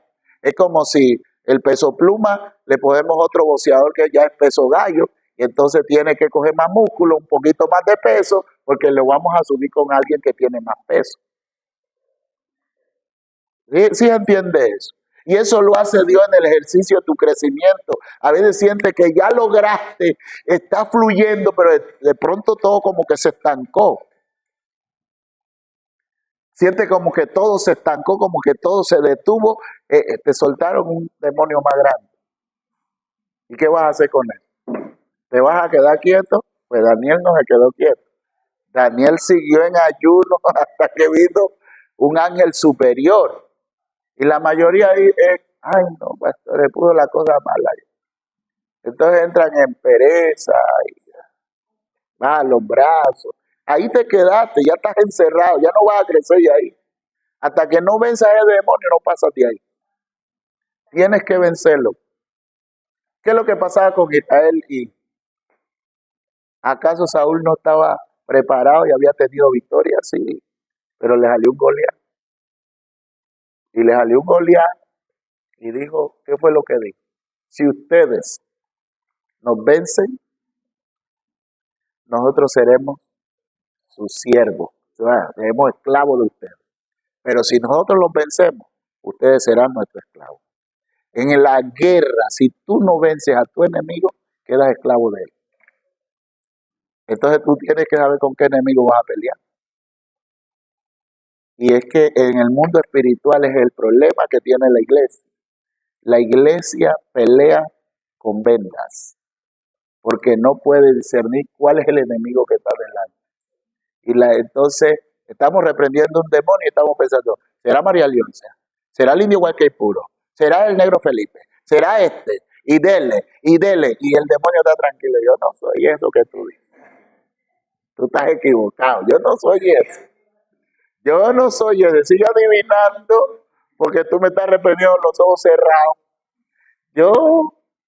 Es como si el peso pluma le ponemos otro boxeador que ya es peso gallo y entonces tiene que coger más músculo, un poquito más de peso, porque lo vamos a subir con alguien que tiene más peso. ¿Sí entiende eso? Y eso lo hace Dios en el ejercicio de tu crecimiento. A veces sientes que ya lograste, está fluyendo, pero de pronto todo como que se estancó. Siente como que todo se estancó, como que todo se detuvo, te soltaron un demonio más grande. ¿Y qué vas a hacer con él? ¿Te vas a quedar quieto? Pues Daniel no se quedó quieto. Daniel siguió en ayuno hasta que vino un ángel superior. Y la mayoría ahí es, ay no, pastor, le puso la cosa mala. Entonces entran en pereza, y bajan los brazos. Ahí te quedaste, ya estás encerrado, ya no vas a crecer de ahí. Hasta que no venzas el demonio, no pasas de ahí. Tienes que vencerlo. ¿Qué es lo que pasaba con Israel? ¿Y acaso Saúl no estaba preparado y había tenido victoria? Sí, pero le salió un Goliat. Y le salió un Goliat y dijo, ¿qué fue lo que dijo? Si ustedes nos vencen, nosotros seremos sus siervos, o sea, seremos esclavos de ustedes. Pero si nosotros los vencemos, ustedes serán nuestros esclavos. En la guerra, si tú no vences a tu enemigo, quedas esclavo de él. Entonces tú tienes que saber con qué enemigo vas a pelear. Y es que en el mundo espiritual es el problema que tiene la iglesia. La iglesia pelea con vendas, porque no puede discernir cuál es el enemigo que está delante. Entonces estamos reprendiendo un demonio y estamos pensando, ¿será María Leonza? ¿Será el indio Guaycaipuro? ¿Será el negro Felipe? ¿Será este? Y dele, y el demonio está tranquilo. Yo no soy eso que tú dices. Tú estás equivocado. Yo no soy eso. Yo no soy eso. Sigue adivinando porque tú me estás reprendiendo los ojos cerrados. Yo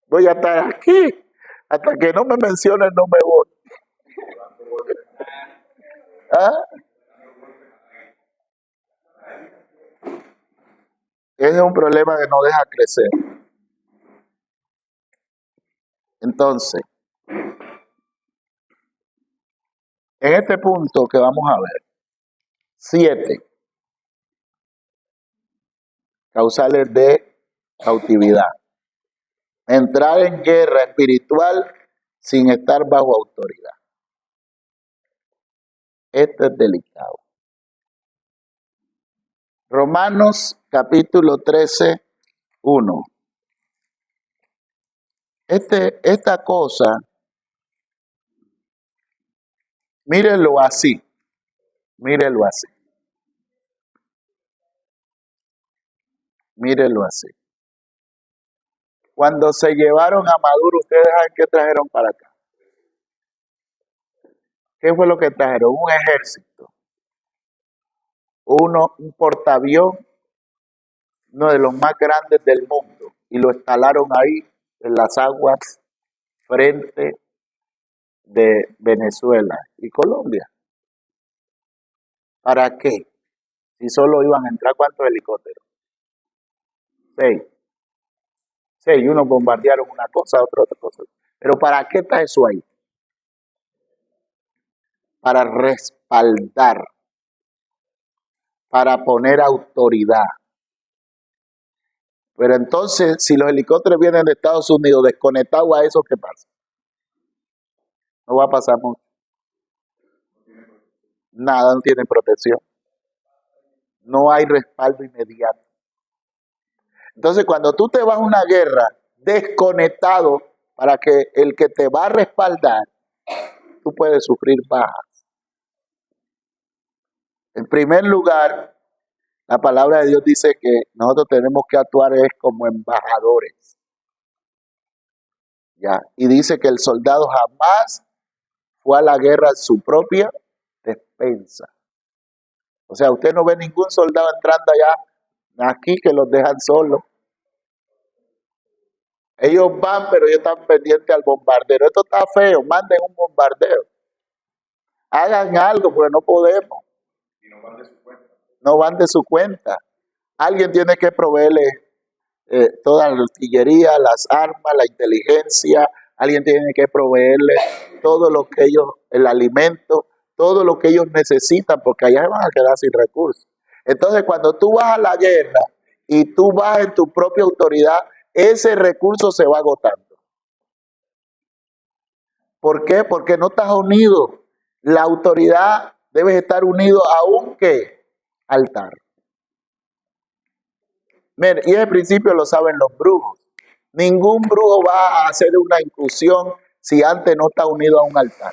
voy a estar aquí. Hasta que no me menciones, no me voy. ¿Ah? Ese es un problema que no deja crecer. Entonces, en este punto que vamos a ver, 7 causales de cautividad. Entrar en guerra espiritual sin estar bajo autoridad. Esto es delicado. Romanos capítulo 13, 1. Esta cosa, mírelo así. Mírelo así. Mírelo así. Cuando se llevaron a Maduro, ¿ustedes saben qué trajeron para acá? ¿Qué fue lo que trajeron? Un ejército. Un portaavión, uno de los más grandes del mundo. Y lo instalaron ahí en las aguas frente de Venezuela y Colombia. ¿Para qué? Si solo iban a entrar, ¿cuántos helicópteros? 6. Unos bombardearon una cosa, otra cosa. Pero ¿para qué está eso ahí? Para respaldar para poner autoridad. Pero entonces, si los helicópteros vienen de Estados Unidos desconectados a eso, ¿qué pasa? No va a pasar mucho. Nada, no tienen protección. No hay respaldo inmediato. Entonces, cuando tú te vas a una guerra desconectado para que el que te va a respaldar, tú puedes sufrir bajas. En primer lugar, la palabra de Dios dice que nosotros tenemos que actuar es como embajadores. ¿Ya? Y dice que el soldado jamás fue a la guerra en su propia despensa. O sea, usted no ve ningún soldado entrando allá aquí que los dejan solos. Ellos van, pero ellos están pendientes al bombardero. Esto está feo, manden un bombardeo. Hagan algo, porque no podemos. Y no van de su cuenta. No van de su cuenta. Alguien tiene que proveerle toda la artillería, las armas, la inteligencia. Alguien tiene que proveerle todo lo que ellos, el alimento, todo lo que ellos necesitan, porque allá se van a quedar sin recursos. Entonces, cuando tú vas a la guerra y tú vas en tu propia autoridad, ese recurso se va agotando. ¿Por qué? Porque no estás unido. La autoridad debes estar unido a un ¿qué? Altar. Miren, y ese principio lo saben los brujos. Ningún brujo va a hacer una incursión si antes no está unido a un altar.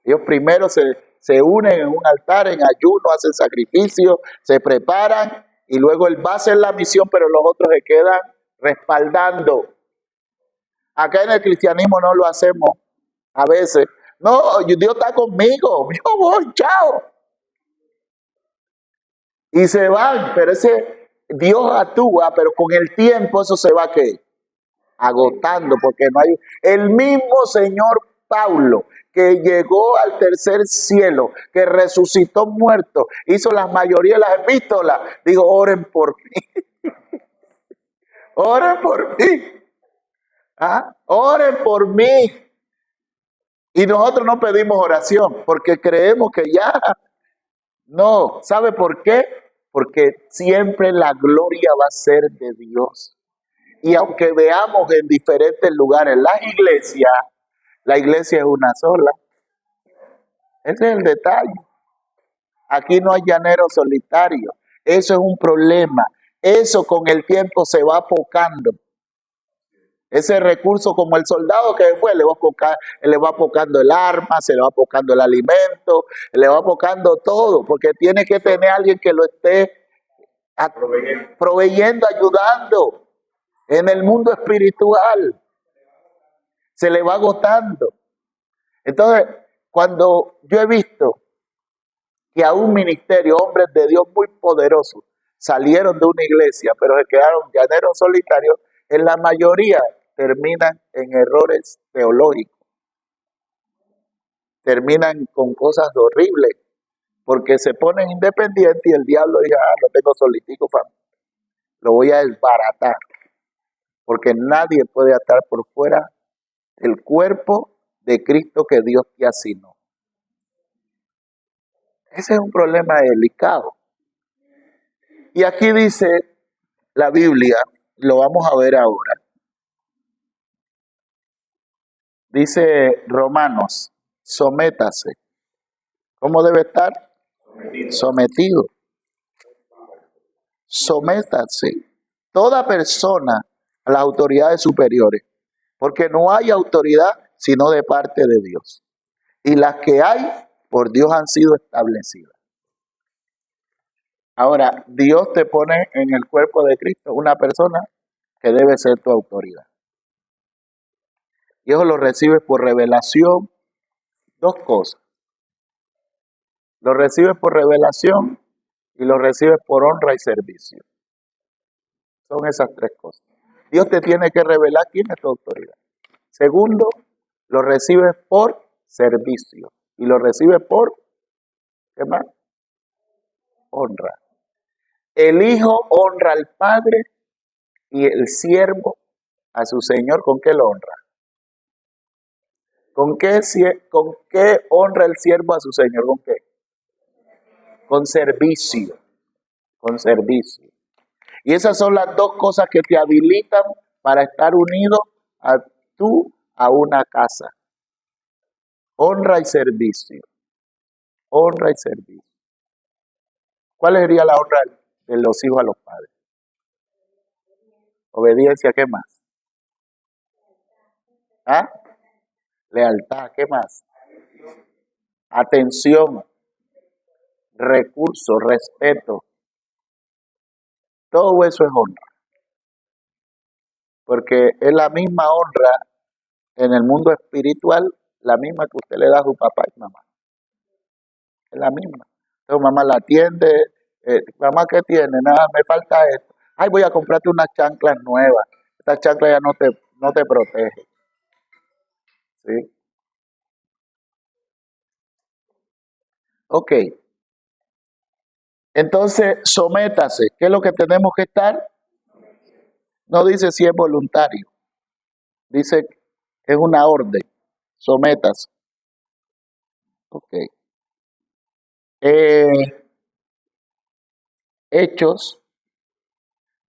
Ellos primero se unen en un altar, en ayuno, hacen sacrificio, se preparan y luego él va a hacer la misión, pero los otros se quedan respaldando. Acá en el cristianismo no lo hacemos a veces. No, Dios está conmigo, yo voy, chao. Y se van, pero ese Dios actúa, pero con el tiempo eso se va ¿qué? Agotando, porque no hay. El mismo Señor Pablo, que llegó al tercer cielo, que resucitó muerto, hizo la mayoría de las epístolas, digo, oren por mí. Oren por mí. ¿Ah? Oren por mí. Y nosotros no pedimos oración, porque creemos que ya. No, ¿sabe por qué? Porque siempre la gloria va a ser de Dios. Y aunque veamos en diferentes lugares la iglesia es una sola. Ese es el detalle. Aquí no hay llanero solitario. Eso es un problema. Eso con el tiempo se va apocando. Ese recurso, como el soldado que fue, le va apocando el arma, se le va apocando el alimento, le va apocando todo, porque tiene que tener alguien que lo esté proveyendo, ayudando. En el mundo espiritual se le va agotando. Entonces, cuando yo he visto que a un ministerio, hombres de Dios muy poderosos, salieron de una iglesia, pero se quedaron llaneros solitarios, en la mayoría terminan en errores teológicos. Terminan con cosas horribles, porque se ponen independientes y el diablo dice, lo tengo solitico, familia. Lo voy a desbaratar. Porque nadie puede estar por fuera del cuerpo de Cristo que Dios te asignó. Ese es un problema delicado. Y aquí dice la Biblia, lo vamos a ver ahora. Dice Romanos, sométase. ¿Cómo debe estar? Sometido. Sométase. Toda persona a las autoridades superiores, porque no hay autoridad sino de parte de Dios. Y las que hay, por Dios han sido establecidas. Ahora, Dios te pone en el cuerpo de Cristo una persona que debe ser tu autoridad. Y eso lo recibes por revelación. Dos cosas. Lo recibes por revelación y lo recibes por honra y servicio. Son esas tres cosas. Dios te tiene que revelar quién es tu autoridad. Segundo, lo recibes por servicio. Y lo recibes por, ¿qué más? Honra. El Hijo honra al Padre y el siervo a su Señor. ¿Con qué lo honra? ¿Con qué honra el siervo a su Señor? ¿Con qué? Con servicio. con servicio. Y esas son las dos cosas que te habilitan para estar unido a una casa. Honra y servicio. Honra y servicio. ¿Cuál sería la honra de los hijos a los padres? Obediencia, ¿qué más? ¿Ah? Lealtad, ¿qué más? Atención, recurso, respeto. Todo eso es honra. Porque es la misma honra en el mundo espiritual, la misma que usted le da a su papá y mamá. Es la misma. Entonces mamá la atiende, mamá, ¿qué tiene? Nada, me falta esto. Ay, voy a comprarte unas chanclas nuevas. Estas chanclas ya no te protegen. ¿Sí? Ok. Entonces, sométase. ¿Qué es lo que tenemos que estar? No dice si es voluntario. Dice que es una orden. Sométase. Ok. Hechos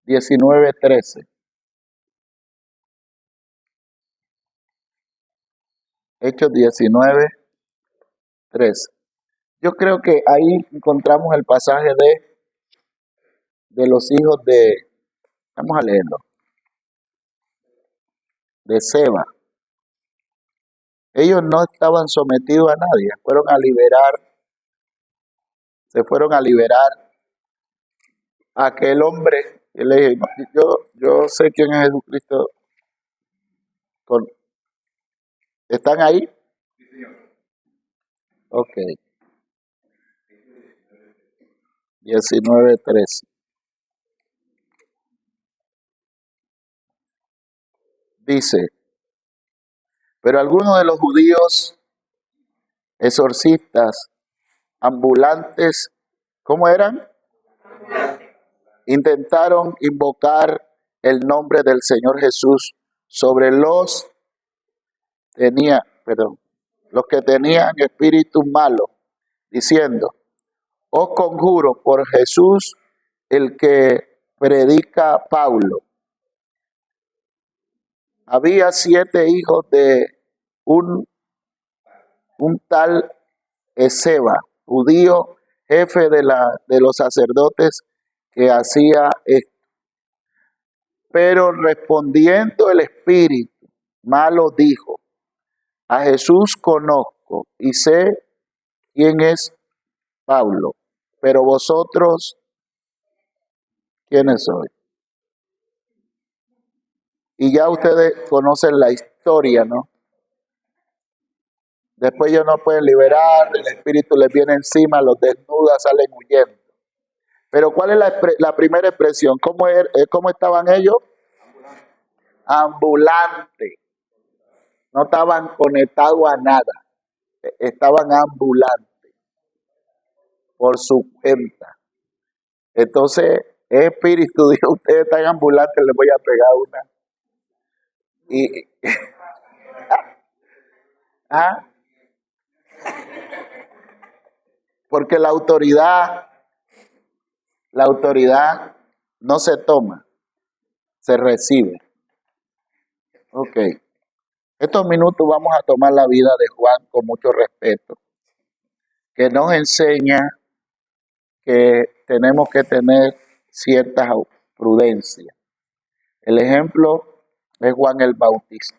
19:13. Hechos 19:13. Yo creo que ahí encontramos el pasaje de los hijos vamos a leerlo, de Seba. Ellos no estaban sometidos a nadie, se fueron a liberar a aquel hombre. Y le dije, yo sé quién es Jesucristo. ¿Están ahí? Ok. 19:13. Dice, pero algunos de los judíos exorcistas ambulantes, ¿cómo eran? Intentaron invocar el nombre del Señor Jesús sobre los que tenían espíritus malos, diciendo, os conjuro por Jesús, el que predica Pablo. Había 7 hijos de un tal Esceva, judío, jefe de los sacerdotes, que hacía esto. Pero respondiendo el espíritu malo dijo, a Jesús conozco y sé quién es Pablo, pero vosotros, ¿quiénes sois? Y ya ustedes conocen la historia, ¿no? Después ellos no pueden liberar, el espíritu les viene encima, los desnuda, salen huyendo. Pero ¿cuál es la primera expresión? ¿Cómo estaban ellos? Ambulantes. No estaban conectados a nada. Estaban ambulantes por su cuenta. Entonces, espíritu dijo, ustedes están ambulantes, les voy a pegar una. Porque la autoridad no se toma, se recibe. Ok. Estos minutos vamos a tomar la vida de Juan con mucho respeto, que nos enseña que tenemos que tener cierta prudencia. El ejemplo es Juan el Bautista.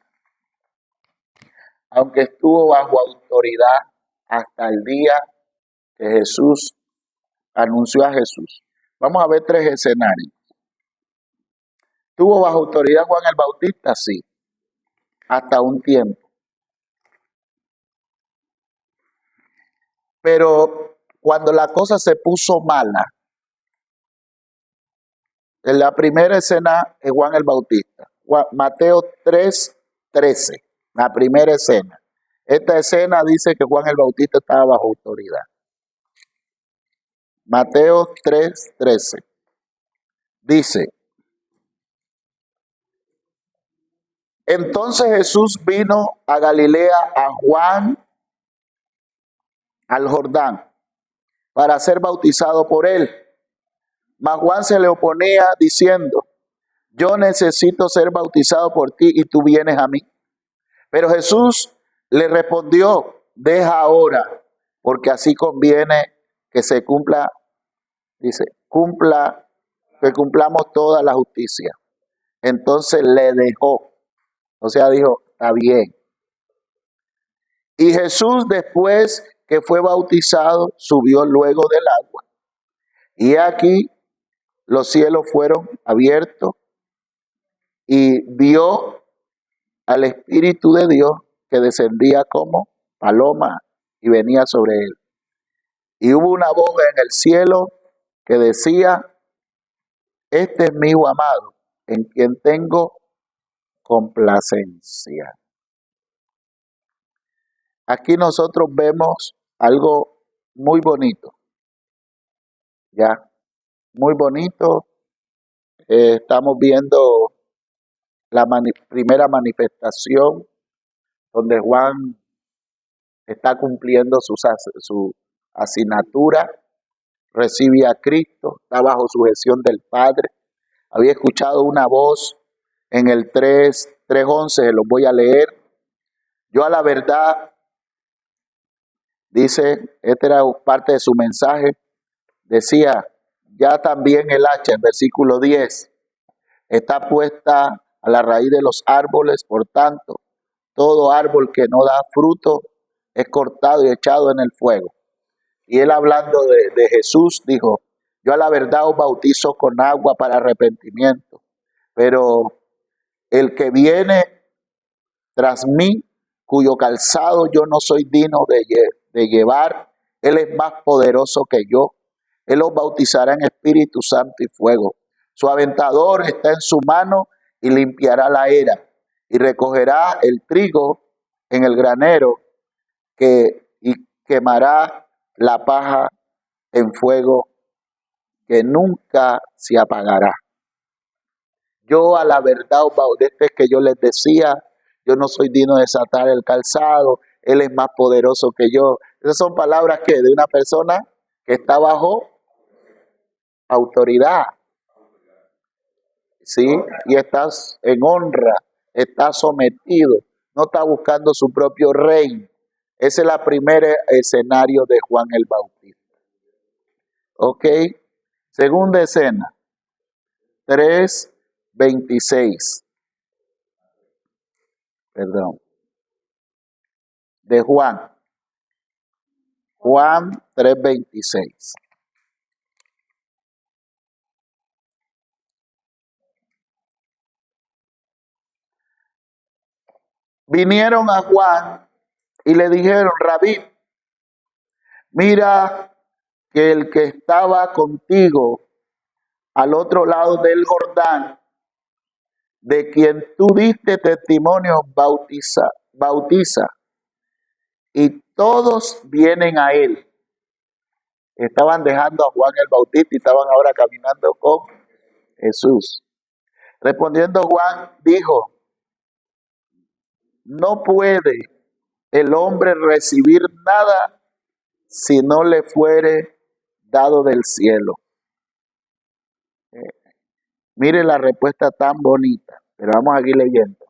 Aunque estuvo bajo autoridad hasta el día que Jesús anunció a Jesús. Vamos a ver 3 escenarios. ¿Tuvo bajo autoridad Juan el Bautista? Sí, hasta un tiempo. Pero cuando la cosa se puso mala, en la primera escena es Juan el Bautista. Mateo 3:13, la primera escena. Esta escena dice que Juan el Bautista estaba bajo autoridad. Mateo 3:13. Dice, entonces Jesús vino a Galilea a Juan al Jordán para ser bautizado por él. Mas Juan se le oponía diciendo, yo necesito ser bautizado por ti y tú vienes a mí. Pero Jesús le respondió, deja ahora, porque así conviene que se cumpla, dice, que cumplamos toda la justicia. Entonces le dejó, o sea, dijo, está bien. Y Jesús, después que fue bautizado, subió luego del agua. Y aquí los cielos fueron abiertos y vio al Espíritu de Dios que descendía como paloma y venía sobre él. Y hubo una voz en el cielo que decía, este es mi hijo amado, en quien tengo complacencia. Aquí nosotros vemos algo muy bonito, ya, muy bonito. Estamos viendo la primera manifestación donde Juan está cumpliendo su asignatura, recibe a Cristo, está bajo sujeción del Padre. Había escuchado una voz en el 3:11, lo voy a leer. Yo a la verdad, dice, esta era parte de su mensaje, decía, ya también el hacha, en versículo 10, está puesta a la raíz de los árboles, por tanto, todo árbol que no da fruto es cortado y echado en el fuego. Y él hablando de Jesús dijo, yo a la verdad os bautizo con agua para arrepentimiento, pero el que viene tras mí, cuyo calzado yo no soy digno de llevar, él es más poderoso que yo. Él os bautizará en Espíritu Santo y fuego. Su aventador está en su mano y limpiará la era y recogerá el trigo en el granero y quemará la paja en fuego que nunca se apagará. Yo a la verdad, desde que yo les decía, yo no soy digno de desatar el calzado, él es más poderoso que yo. Esas son palabras que de una persona que está bajo autoridad, ¿sí? Y estás en honra, está sometido, no está buscando su propio reino. Ese es el primer escenario de Juan el Bautista. ¿Ok? Segunda escena, 3:26. Perdón. De Juan. Juan 3:26. Vinieron a Juan y le dijeron, Rabí, mira que el que estaba contigo al otro lado del Jordán, de quien tú diste testimonio, bautiza, y todos vienen a él. Estaban dejando a Juan el Bautista y estaban ahora caminando con Jesús. Respondiendo Juan, dijo, no puede el hombre recibir nada si no le fuere dado del cielo. Mire la respuesta tan bonita, pero vamos aquí leyendo.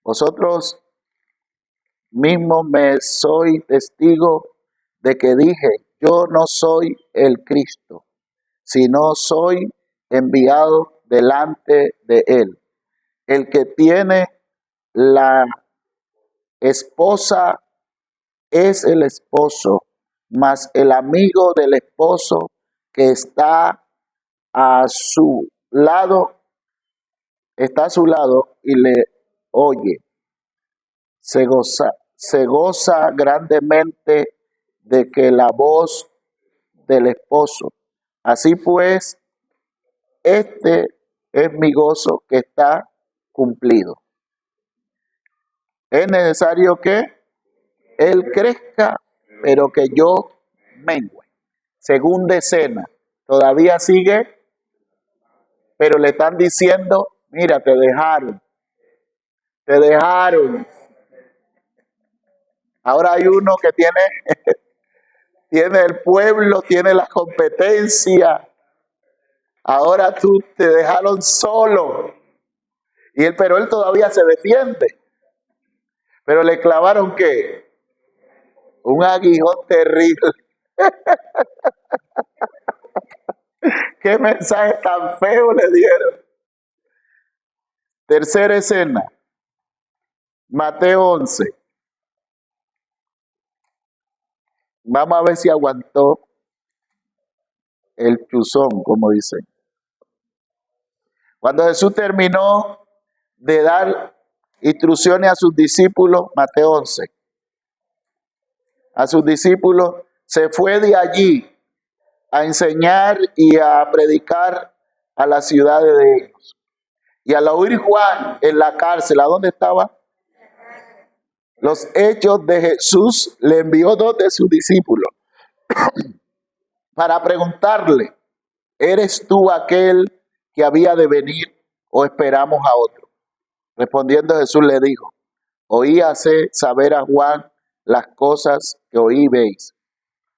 Vosotros mismos me soy testigo de que dije, yo no soy el Cristo, sino soy enviado delante de él. El que tiene la esposa es el esposo, mas el amigo del esposo que está a su lado y le oye, se goza grandemente de que la voz del esposo. Así pues, este es mi gozo que está cumplido. Es necesario que él crezca, pero que yo mengue. Segunda escena, todavía sigue, pero le están diciendo, mira, te dejaron. Ahora hay uno que tiene el pueblo, tiene la competencia, Ahora tú te dejaron solo. Pero él todavía se defiende. Pero le clavaron ¿qué? Un aguijón terrible. ¿Qué mensaje tan feo le dieron? Tercera escena. Mateo 11. Vamos a ver si aguantó el chuzón, como dicen. Cuando Jesús terminó de dar instrucciones a sus discípulos, Mateo 11, a sus discípulos, se fue de allí a enseñar y a predicar a las ciudades de ellos. Y al oír Juan en la cárcel, ¿a dónde estaba? Los hechos de Jesús, le envió 2 de sus discípulos para preguntarle, ¿eres tú aquel que había de venir o esperamos a otro? Respondiendo Jesús le dijo, oí hacer saber a Juan las cosas que oí y veis.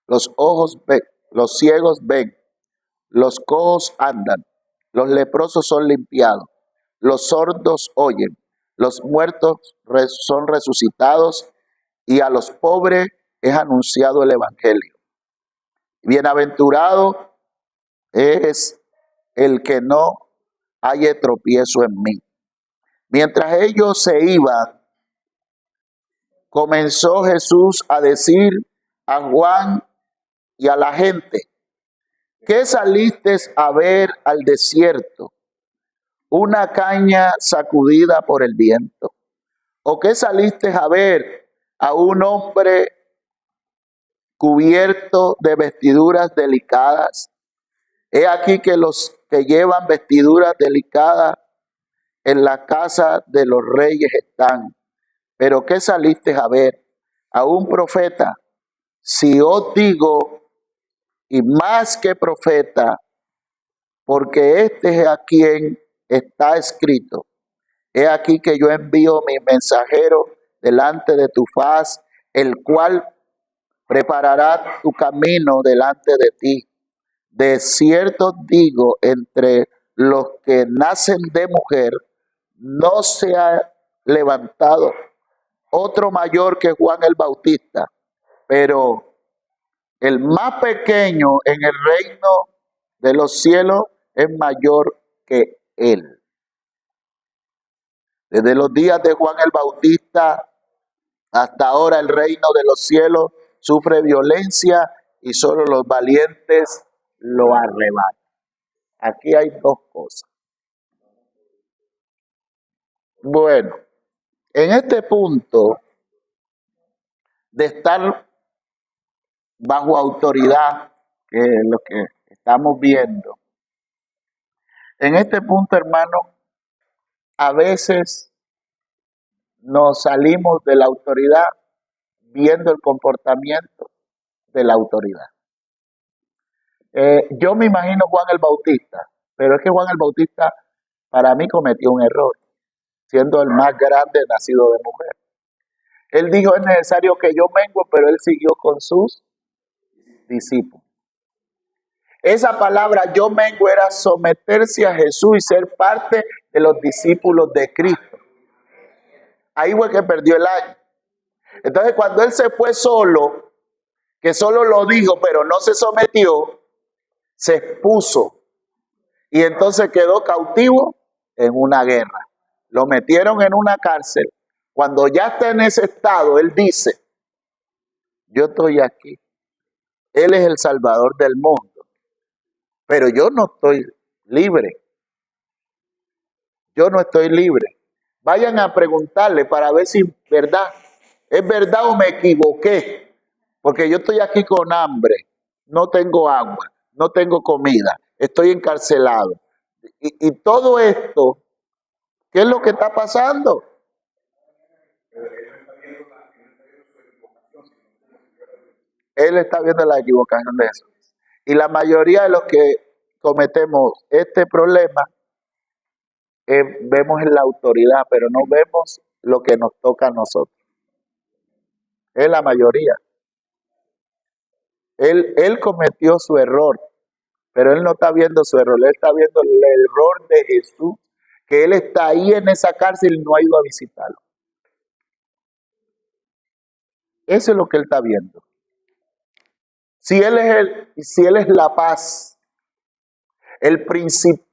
Los ojos ven, los ciegos ven, los cojos andan, los leprosos son limpiados, los sordos oyen, los muertos son resucitados y a los pobres es anunciado el evangelio. Bienaventurado es el que no haya tropiezo en mí. Mientras ellos se iban, comenzó Jesús a decir a Juan y a la gente, ¿qué saliste a ver al desierto? ¿Una caña sacudida por el viento? ¿O qué saliste a ver a un hombre cubierto de vestiduras delicadas? He aquí que los que llevan vestiduras delicadas en la casa de los reyes están. ¿Pero qué saliste a ver? ¿A un profeta? Si os digo, y más que profeta, porque este es a quien está escrito. He aquí que yo envío mi mensajero delante de tu faz, el cual preparará tu camino delante de ti. De cierto digo, entre los que nacen de mujer, no se ha levantado otro mayor que Juan el Bautista, pero el más pequeño en el reino de los cielos es mayor que él. Desde los días de Juan el Bautista hasta ahora el reino de los cielos sufre violencia y solo los valientes lo arrebatan. Aquí hay 2 cosas. Bueno, en este punto de estar bajo autoridad, que es lo que estamos viendo, en este punto, hermano, a veces nos salimos de la autoridad viendo el comportamiento de la autoridad. Yo me imagino Juan el Bautista, pero es que Juan el Bautista para mí cometió un error, siendo el más grande nacido de mujer. Él dijo, es necesario que yo mengue, pero él siguió con sus discípulos. Esa palabra yo mengo era someterse a Jesús y ser parte de los discípulos de Cristo. Ahí fue que perdió el año. Entonces cuando él se fue solo, que solo lo dijo pero no se sometió, se expuso y entonces quedó cautivo en una guerra. Lo metieron en una cárcel. Cuando ya está en ese estado, él dice, yo estoy aquí. Él es el Salvador del mundo. Pero yo no estoy libre. Yo no estoy libre. Vayan a preguntarle para ver si es verdad o me equivoqué. Porque yo estoy aquí con hambre, no tengo agua, no tengo comida, estoy encarcelado. Y todo esto, ¿qué es lo que está pasando? Él está viendo la equivocación de eso. Y la mayoría de los que cometemos este problema, vemos en la autoridad, pero no vemos lo que nos toca a nosotros. Es la mayoría. Él cometió su error, Pero él no está viendo su error, él está viendo el error de Jesús, que él está ahí en esa cárcel y no ha ido a visitarlo. Eso es lo que él está viendo. Si él es la paz, el príncipe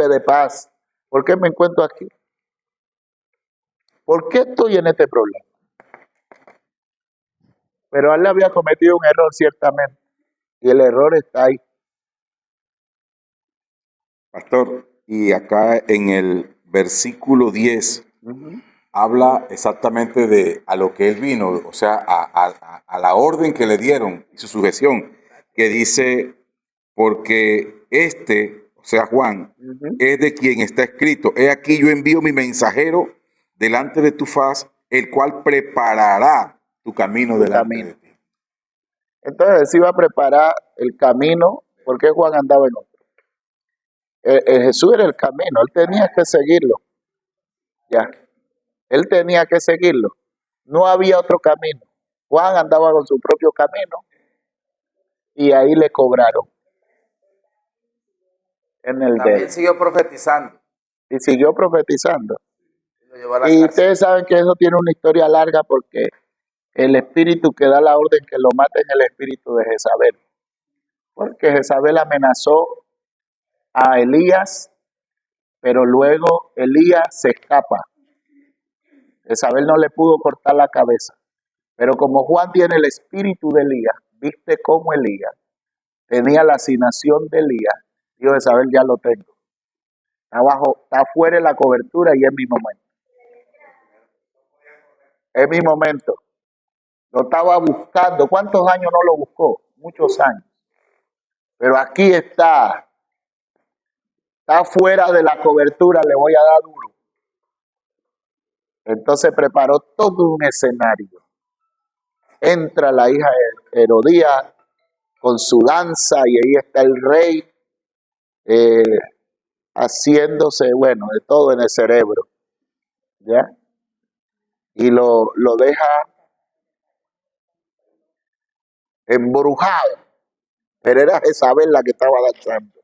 de paz, ¿por qué me encuentro aquí? ¿Por qué estoy en este problema? Pero él había cometido un error ciertamente, y el error está ahí. Pastor, y acá en el versículo 10 habla exactamente de a lo que él vino, o sea, a la orden que le dieron y su sujeción, que dice, porque o sea, Juan, es de quien está escrito, he aquí yo envío mi mensajero delante de tu faz, el cual preparará tu camino delante de ti. Entonces, él iba a preparar el camino, porque Juan andaba en otro. Jesús era el camino, él tenía que seguirlo. Ya, él tenía que seguirlo. No había otro camino. Juan andaba con su propio camino y ahí le cobraron. En el También siguió profetizando. Y siguió profetizando. Lo llevó a la Y cárcel. ustedes saben que eso tiene una historia larga porque el espíritu que da la orden que lo maten es el espíritu de Jezabel. Porque Jezabel amenazó a Elías, pero luego Elías se escapa. Jezabel no le pudo cortar la cabeza. Pero como Juan tiene el espíritu de Elías, viste cómo Elías tenía la asignación de Elías, dijo Jezabel, ya lo tengo. Está fuera de la cobertura y es mi momento. Es mi momento. Lo estaba buscando. ¿Cuántos años no lo buscó? Muchos años. Pero aquí está. Está fuera de la cobertura, le voy a dar duro. Entonces preparó todo un escenario. Entra la hija Herodías con su danza y ahí está el rey haciéndose, bueno, de todo en el cerebro. ¿Ya? Y lo deja embrujado. Pero era Jezabel la que estaba danzando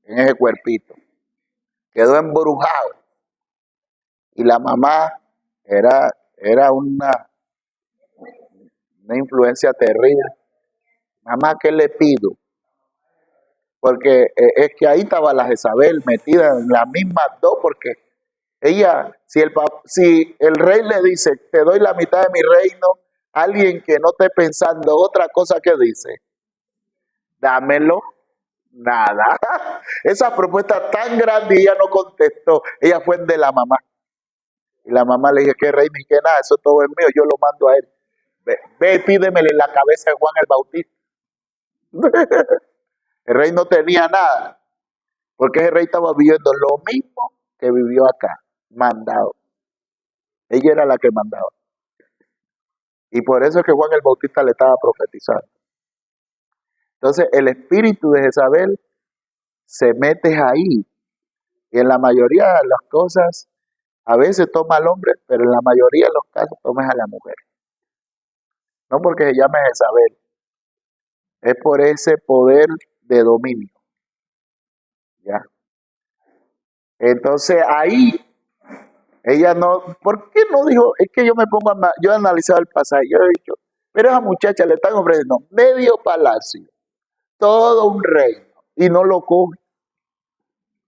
en ese cuerpito. Quedó embrujado. Y la mamá era una influencia terrible. Mamá, ¿qué le pido? Porque es que ahí estaba la Jezabel metida en las mismas dos, porque ella, si el rey le dice, te doy la mitad de mi reino, alguien que no esté pensando otra cosa que dice, dámelo, nada. Esa propuesta tan grande y ella no contestó, ella fue de la mamá. Y la mamá le dije, ¿qué rey ni qué nada? Eso todo es mío, yo lo mando a él. Ve y pídemele la cabeza de Juan el Bautista. El rey no tenía nada, porque ese rey estaba viviendo lo mismo que vivió acá, mandado. Ella era la que mandaba. Y por eso es que Juan el Bautista le estaba profetizando. Entonces, el espíritu de Jezabel se mete ahí. Y en la mayoría de las cosas, a veces toma al hombre, pero en la mayoría de los casos toma a la mujer. No porque se llame Jezabel, es por ese poder de dominio. ¿Ya? Entonces ahí, ella no, ¿por qué no dijo? Es que yo me pongo yo he analizado el pasaje, yo he dicho, pero a esa muchacha le están ofreciendo medio palacio, todo un reino, y no lo coge.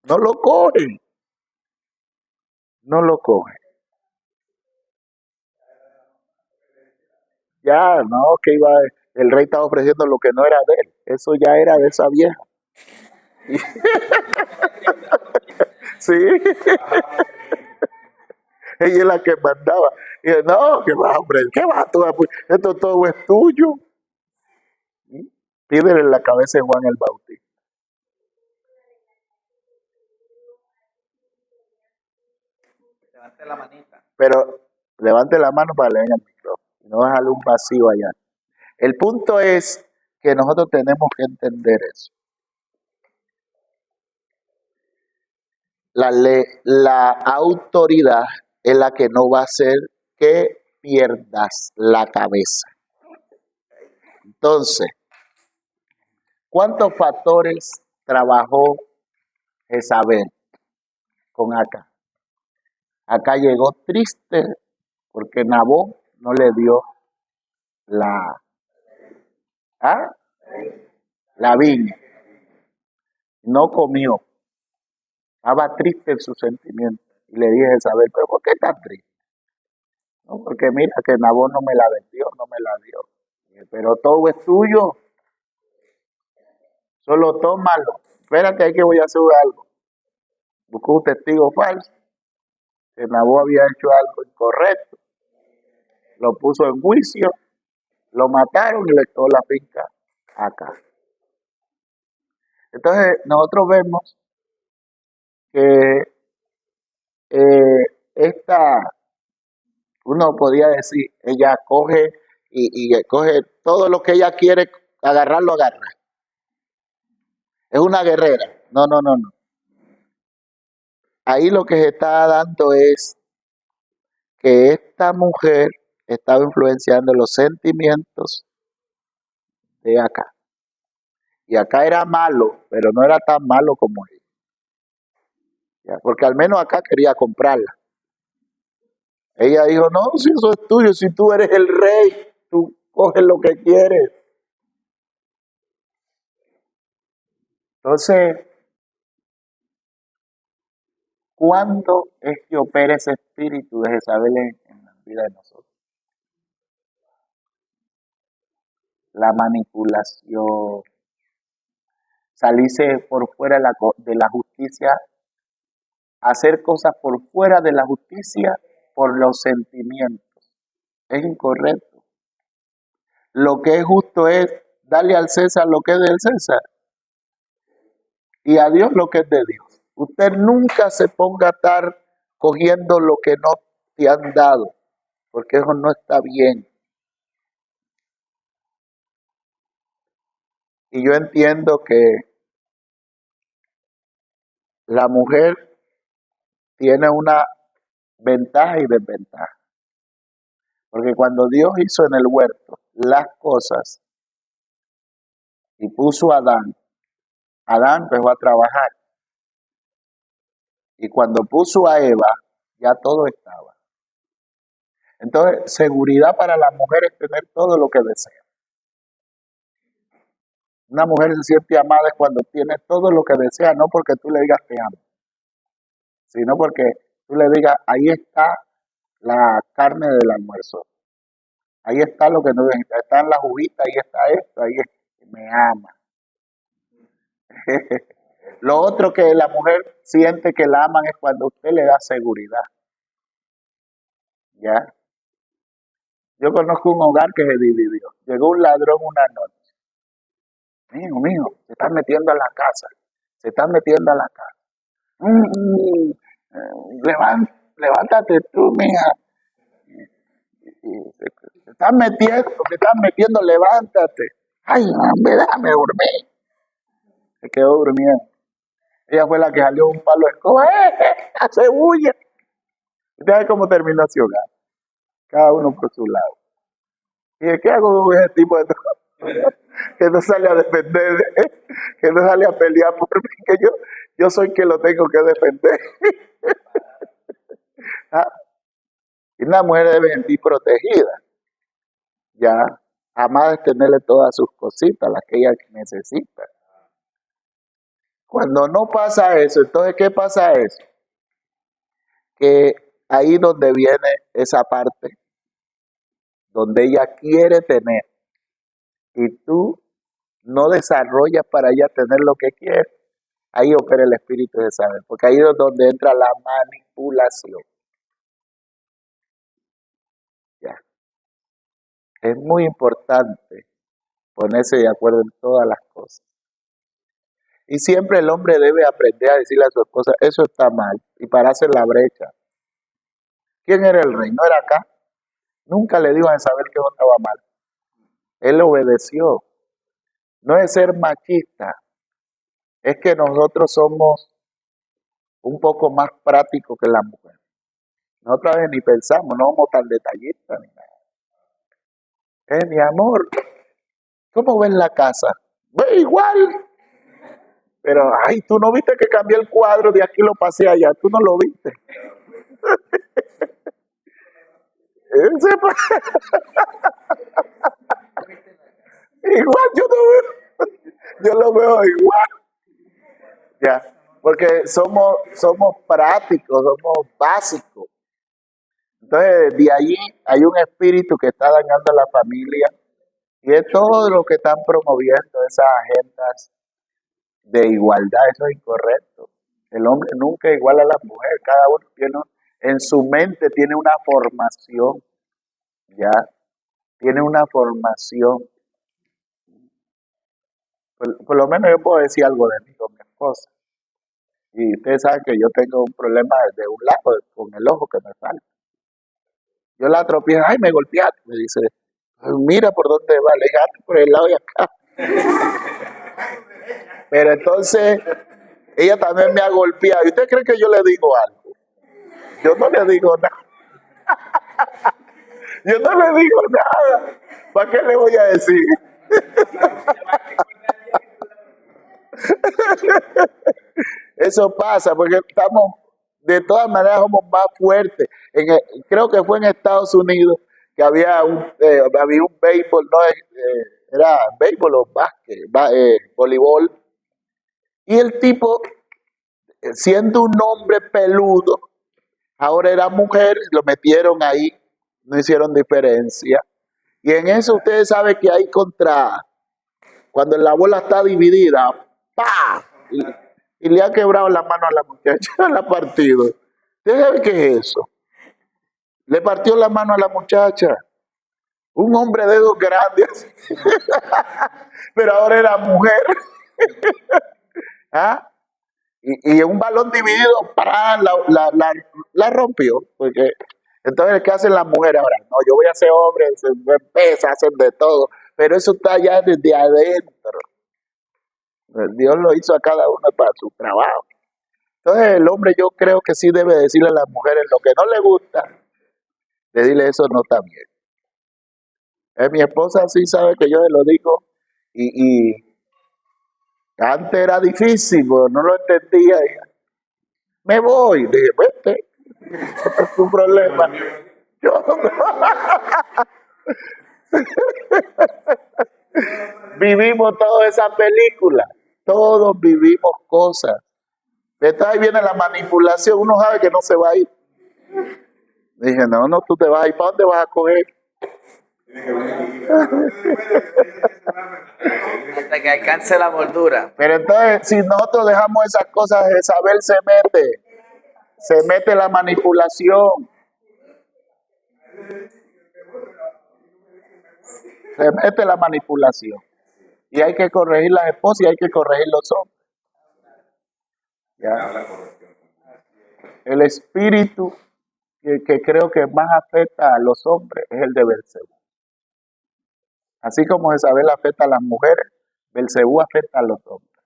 No lo coge. No lo coge. Ya, no, que el rey estaba ofreciendo lo que no era de él. Eso ya era de esa vieja. Sí. Ella es la que mandaba. Y yo, no, ¿qué vas a ofrecer? ¿Qué vas a ofrecer? Esto todo es tuyo. Pídele la cabeza de Juan el Bautista. Levante la manita. Pero levante la mano para leer el micrófono. No dejarle un vacío allá. El punto es que nosotros tenemos que entender eso. La autoridad es la que no va a hacer que pierdas la cabeza. Entonces, ¿Cuántos factores trabajó Jezabel con Acá? Acá llegó triste porque Nabot no le dio la, ¿ah? la viña. No comió. Estaba triste en sus sentimientos. Y le dije a Jezabel, ¿pero por qué estás triste? No, porque mira que Nabot no me la vendió, no me la dio. Dije, pero todo es tuyo, solo tómalo. Espérate, ahí que voy a hacer algo. Buscó un testigo falso, que Nabot había hecho algo incorrecto. Lo puso en juicio, lo mataron y le quedó la finca acá. Entonces, nosotros vemos que esta, uno podía decir, ella coge y coge todo lo que ella quiere agarrar, lo agarra. Es una guerrera. No, no, no, no. Ahí lo que se está dando es que esta mujer estaba influenciando los sentimientos de acá. Y acá era malo, pero no era tan malo como ella. ¿Ya? Porque al menos acá quería comprarla. Ella dijo, no, si eso es tuyo, si tú eres el rey, tú coges lo que quieres. Entonces, ¿cuándo es que opera ese espíritu de Jezabel en la vida de nosotros? La manipulación, salirse por fuera de la justicia, hacer cosas por fuera de la justicia por los sentimientos. Es incorrecto. Lo que es justo es darle al César lo que es del César y a Dios lo que es de Dios. Usted nunca se ponga a estar cogiendo lo que no te han dado, porque eso no está bien. Y yo entiendo que la mujer tiene una ventaja y desventaja. Porque cuando Dios hizo en el huerto las cosas y puso a Adán, Adán empezó a trabajar. Y cuando puso a Eva, ya todo estaba. Entonces, seguridad para la mujer es tener todo lo que desea. Una mujer se siente amada es cuando tiene todo lo que desea, no porque tú le digas te amo, sino porque tú le digas, ahí está la carne del almuerzo, ahí está lo que no necesita, está en la juguita, ahí está esto, ahí me ama. Lo otro que la mujer siente que la aman es cuando usted le da seguridad. ¿Ya? Yo conozco un hogar que se dividió. Llegó un ladrón una noche. Mijo, se están metiendo a la casa. Se están metiendo a la casa. Levántate tú, mija. Se están metiendo, levántate. Ay, hombre, déjame dormir. Se quedó durmiendo. Ella fue la que salió un palo de escoba. ¡Hace bulla! ¿Usted sabe cómo terminó ese hogar? Cada uno por su lado. Y dije, ¿qué hago con ese tipo de cosas? Que no sale a defender, que no sale a pelear por mí, que yo soy quien lo tengo que defender. ¿Ah? Y una mujer debe sentir protegida. Ya, amada es tenerle todas sus cositas, las que ella necesita. Cuando no pasa eso, entonces, ¿qué pasa eso? Que ahí donde viene esa parte, donde ella quiere tener, y tú no desarrollas para ella tener lo que quiere, ahí opera el espíritu de saber, porque ahí es donde entra la manipulación. Ya. Es muy importante ponerse de acuerdo en todas las cosas. Y siempre el hombre debe aprender a decirle a su esposa, eso está mal, y pararse en la brecha. ¿Quién era el rey? ¿No era acá? Nunca le dijo a saber que eso estaba mal. Él obedeció. No es ser machista, es que nosotros somos un poco más prácticos que la mujer. Nosotros a veces ni pensamos, no somos tan detallistas ni nada. Mi amor, ¿cómo ves la casa? Ve igual. Pero, ay, tú no viste que cambié el cuadro de aquí lo pasé allá, tú no lo viste. Ese pa- igual yo no veo, yo lo veo igual. Ya, porque somos prácticos, somos básicos. Entonces, de allí hay un espíritu que está dañando a la familia y es todo lo que están promoviendo esas agendas de igualdad. Eso es incorrecto. El hombre nunca es igual a la mujer, cada uno tiene, en su mente tiene una formación, ya, tiene una formación. Por lo menos yo puedo decir algo de mí con mi esposa. Y ustedes saben que yo tengo un problema de un lado, con el ojo que me falta. Yo la atropello, ay, me golpeaste. Me dice, "Ay, mira por dónde va, le dije, "Ah, por el lado de acá". Pero entonces, ella también me ha golpeado. ¿Y usted cree que yo le digo algo? Yo no le digo nada. Yo no le digo nada. ¿Para qué le voy a decir? Eso pasa porque estamos, de todas maneras, somos más fuertes. Creo que fue en Estados Unidos que había un béisbol, no era béisbol o básquet, voleibol. Y el tipo, siendo un hombre peludo, ahora era mujer, lo metieron ahí, no hicieron diferencia. Y en eso ustedes saben que hay cuando la bola está dividida, ¡pa! Y le ha quebrado la mano a la muchacha, la ha partido. ¿Usted sabe qué es eso? Le partió la mano a la muchacha. Un hombre de dedos grandes, pero ahora era mujer. ¿Ah? Y un balón dividido, ¡para! La rompió. Porque entonces, ¿qué hacen las mujeres ahora? No, yo voy a ser hombre, se empieza, hacen de todo. Pero eso está ya desde adentro. Dios lo hizo a cada uno para su trabajo. Entonces el hombre yo creo que sí debe decirle a las mujeres lo que no le gusta, decirle eso no está bien. Mi esposa sí sabe que yo se lo digo y antes era difícil, pero no lo entendía. Me voy, dije, vete, este es tu problema. Yo, vivimos toda esa película, todos vivimos cosas. Entonces ahí viene la manipulación, uno sabe que no se va a ir. Dije, no, tú te vas a ir, ¿para dónde vas a coger? Hasta que alcance la moldura. Pero entonces, si nosotros dejamos esas cosas, Jezabel se mete la manipulación, se mete la manipulación. Y hay que corregir las esposas y hay que corregir los hombres. ¿Ya? El espíritu que creo que más afecta a los hombres es el de Belcebú. Así como Jezabel afecta a las mujeres, Belcebú afecta a los hombres.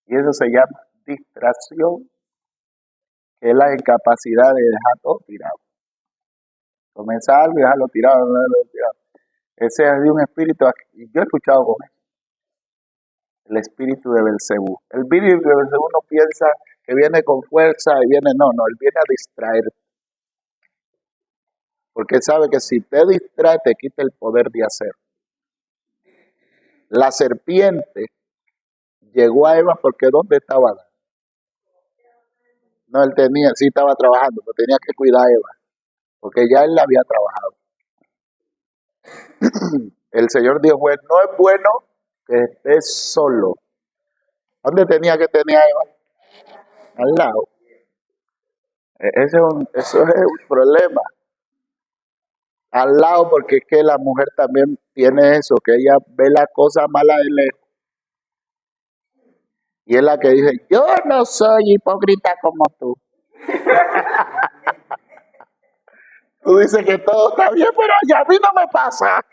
Y eso se llama distracción, que es la incapacidad de dejar todo tirado. Comenzar algo y dejarlo tirado, Ese es de un espíritu, y yo he escuchado con eso, el espíritu de Belcebú. El espíritu de Belcebú no piensa que viene con fuerza y viene, no, él viene a distraerte. Porque él sabe que si te distrae, te quita el poder de hacer. La serpiente llegó a Eva porque ¿dónde estaba Adán? No, él sí estaba trabajando, pero tenía que cuidar a Eva, porque ya él la había trabajado. El Señor dijo, pues no es bueno que estés solo. ¿Dónde tenía que tener a Eva? Al lado. Eso es un problema. Al lado, porque es que la mujer también tiene eso, que ella ve la cosa mala de lejos. Y es la que dice, yo no soy hipócrita como tú. Tú dices que todo está bien, pero a mí no me pasa.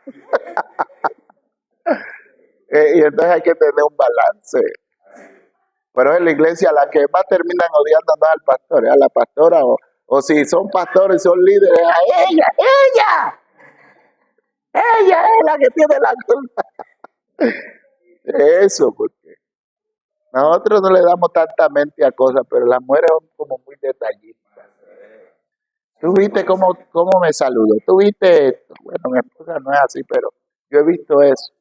Y entonces hay que tener un balance. Pero en la iglesia la que más terminan odiando no es al pastor, es a la pastora, o si son pastores y son líderes, a ella es la que tiene la culpa. Eso, porque nosotros no le damos tanta mente a cosas, pero las mujeres son como muy detallistas. ¿Tú viste cómo me saludó? ¿Tú viste esto? Bueno, mi esposa no es así, pero yo he visto eso.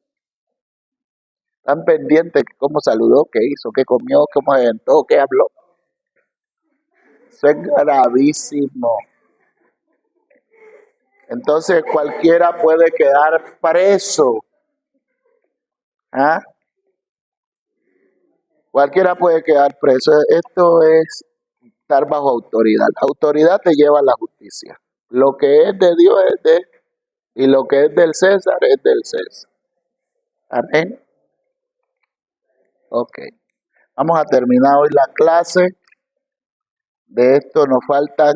Tan pendiente que cómo saludó, qué hizo, qué comió, cómo se sentó, qué habló. Eso es gravísimo. Entonces cualquiera puede quedar preso. ¿Ah? Cualquiera puede quedar preso. Esto es estar bajo autoridad. La autoridad te lleva a la justicia. Lo que es de Dios es de, y lo que es del César es del César. Amén. Ok. Vamos a terminar hoy la clase. De esto nos faltan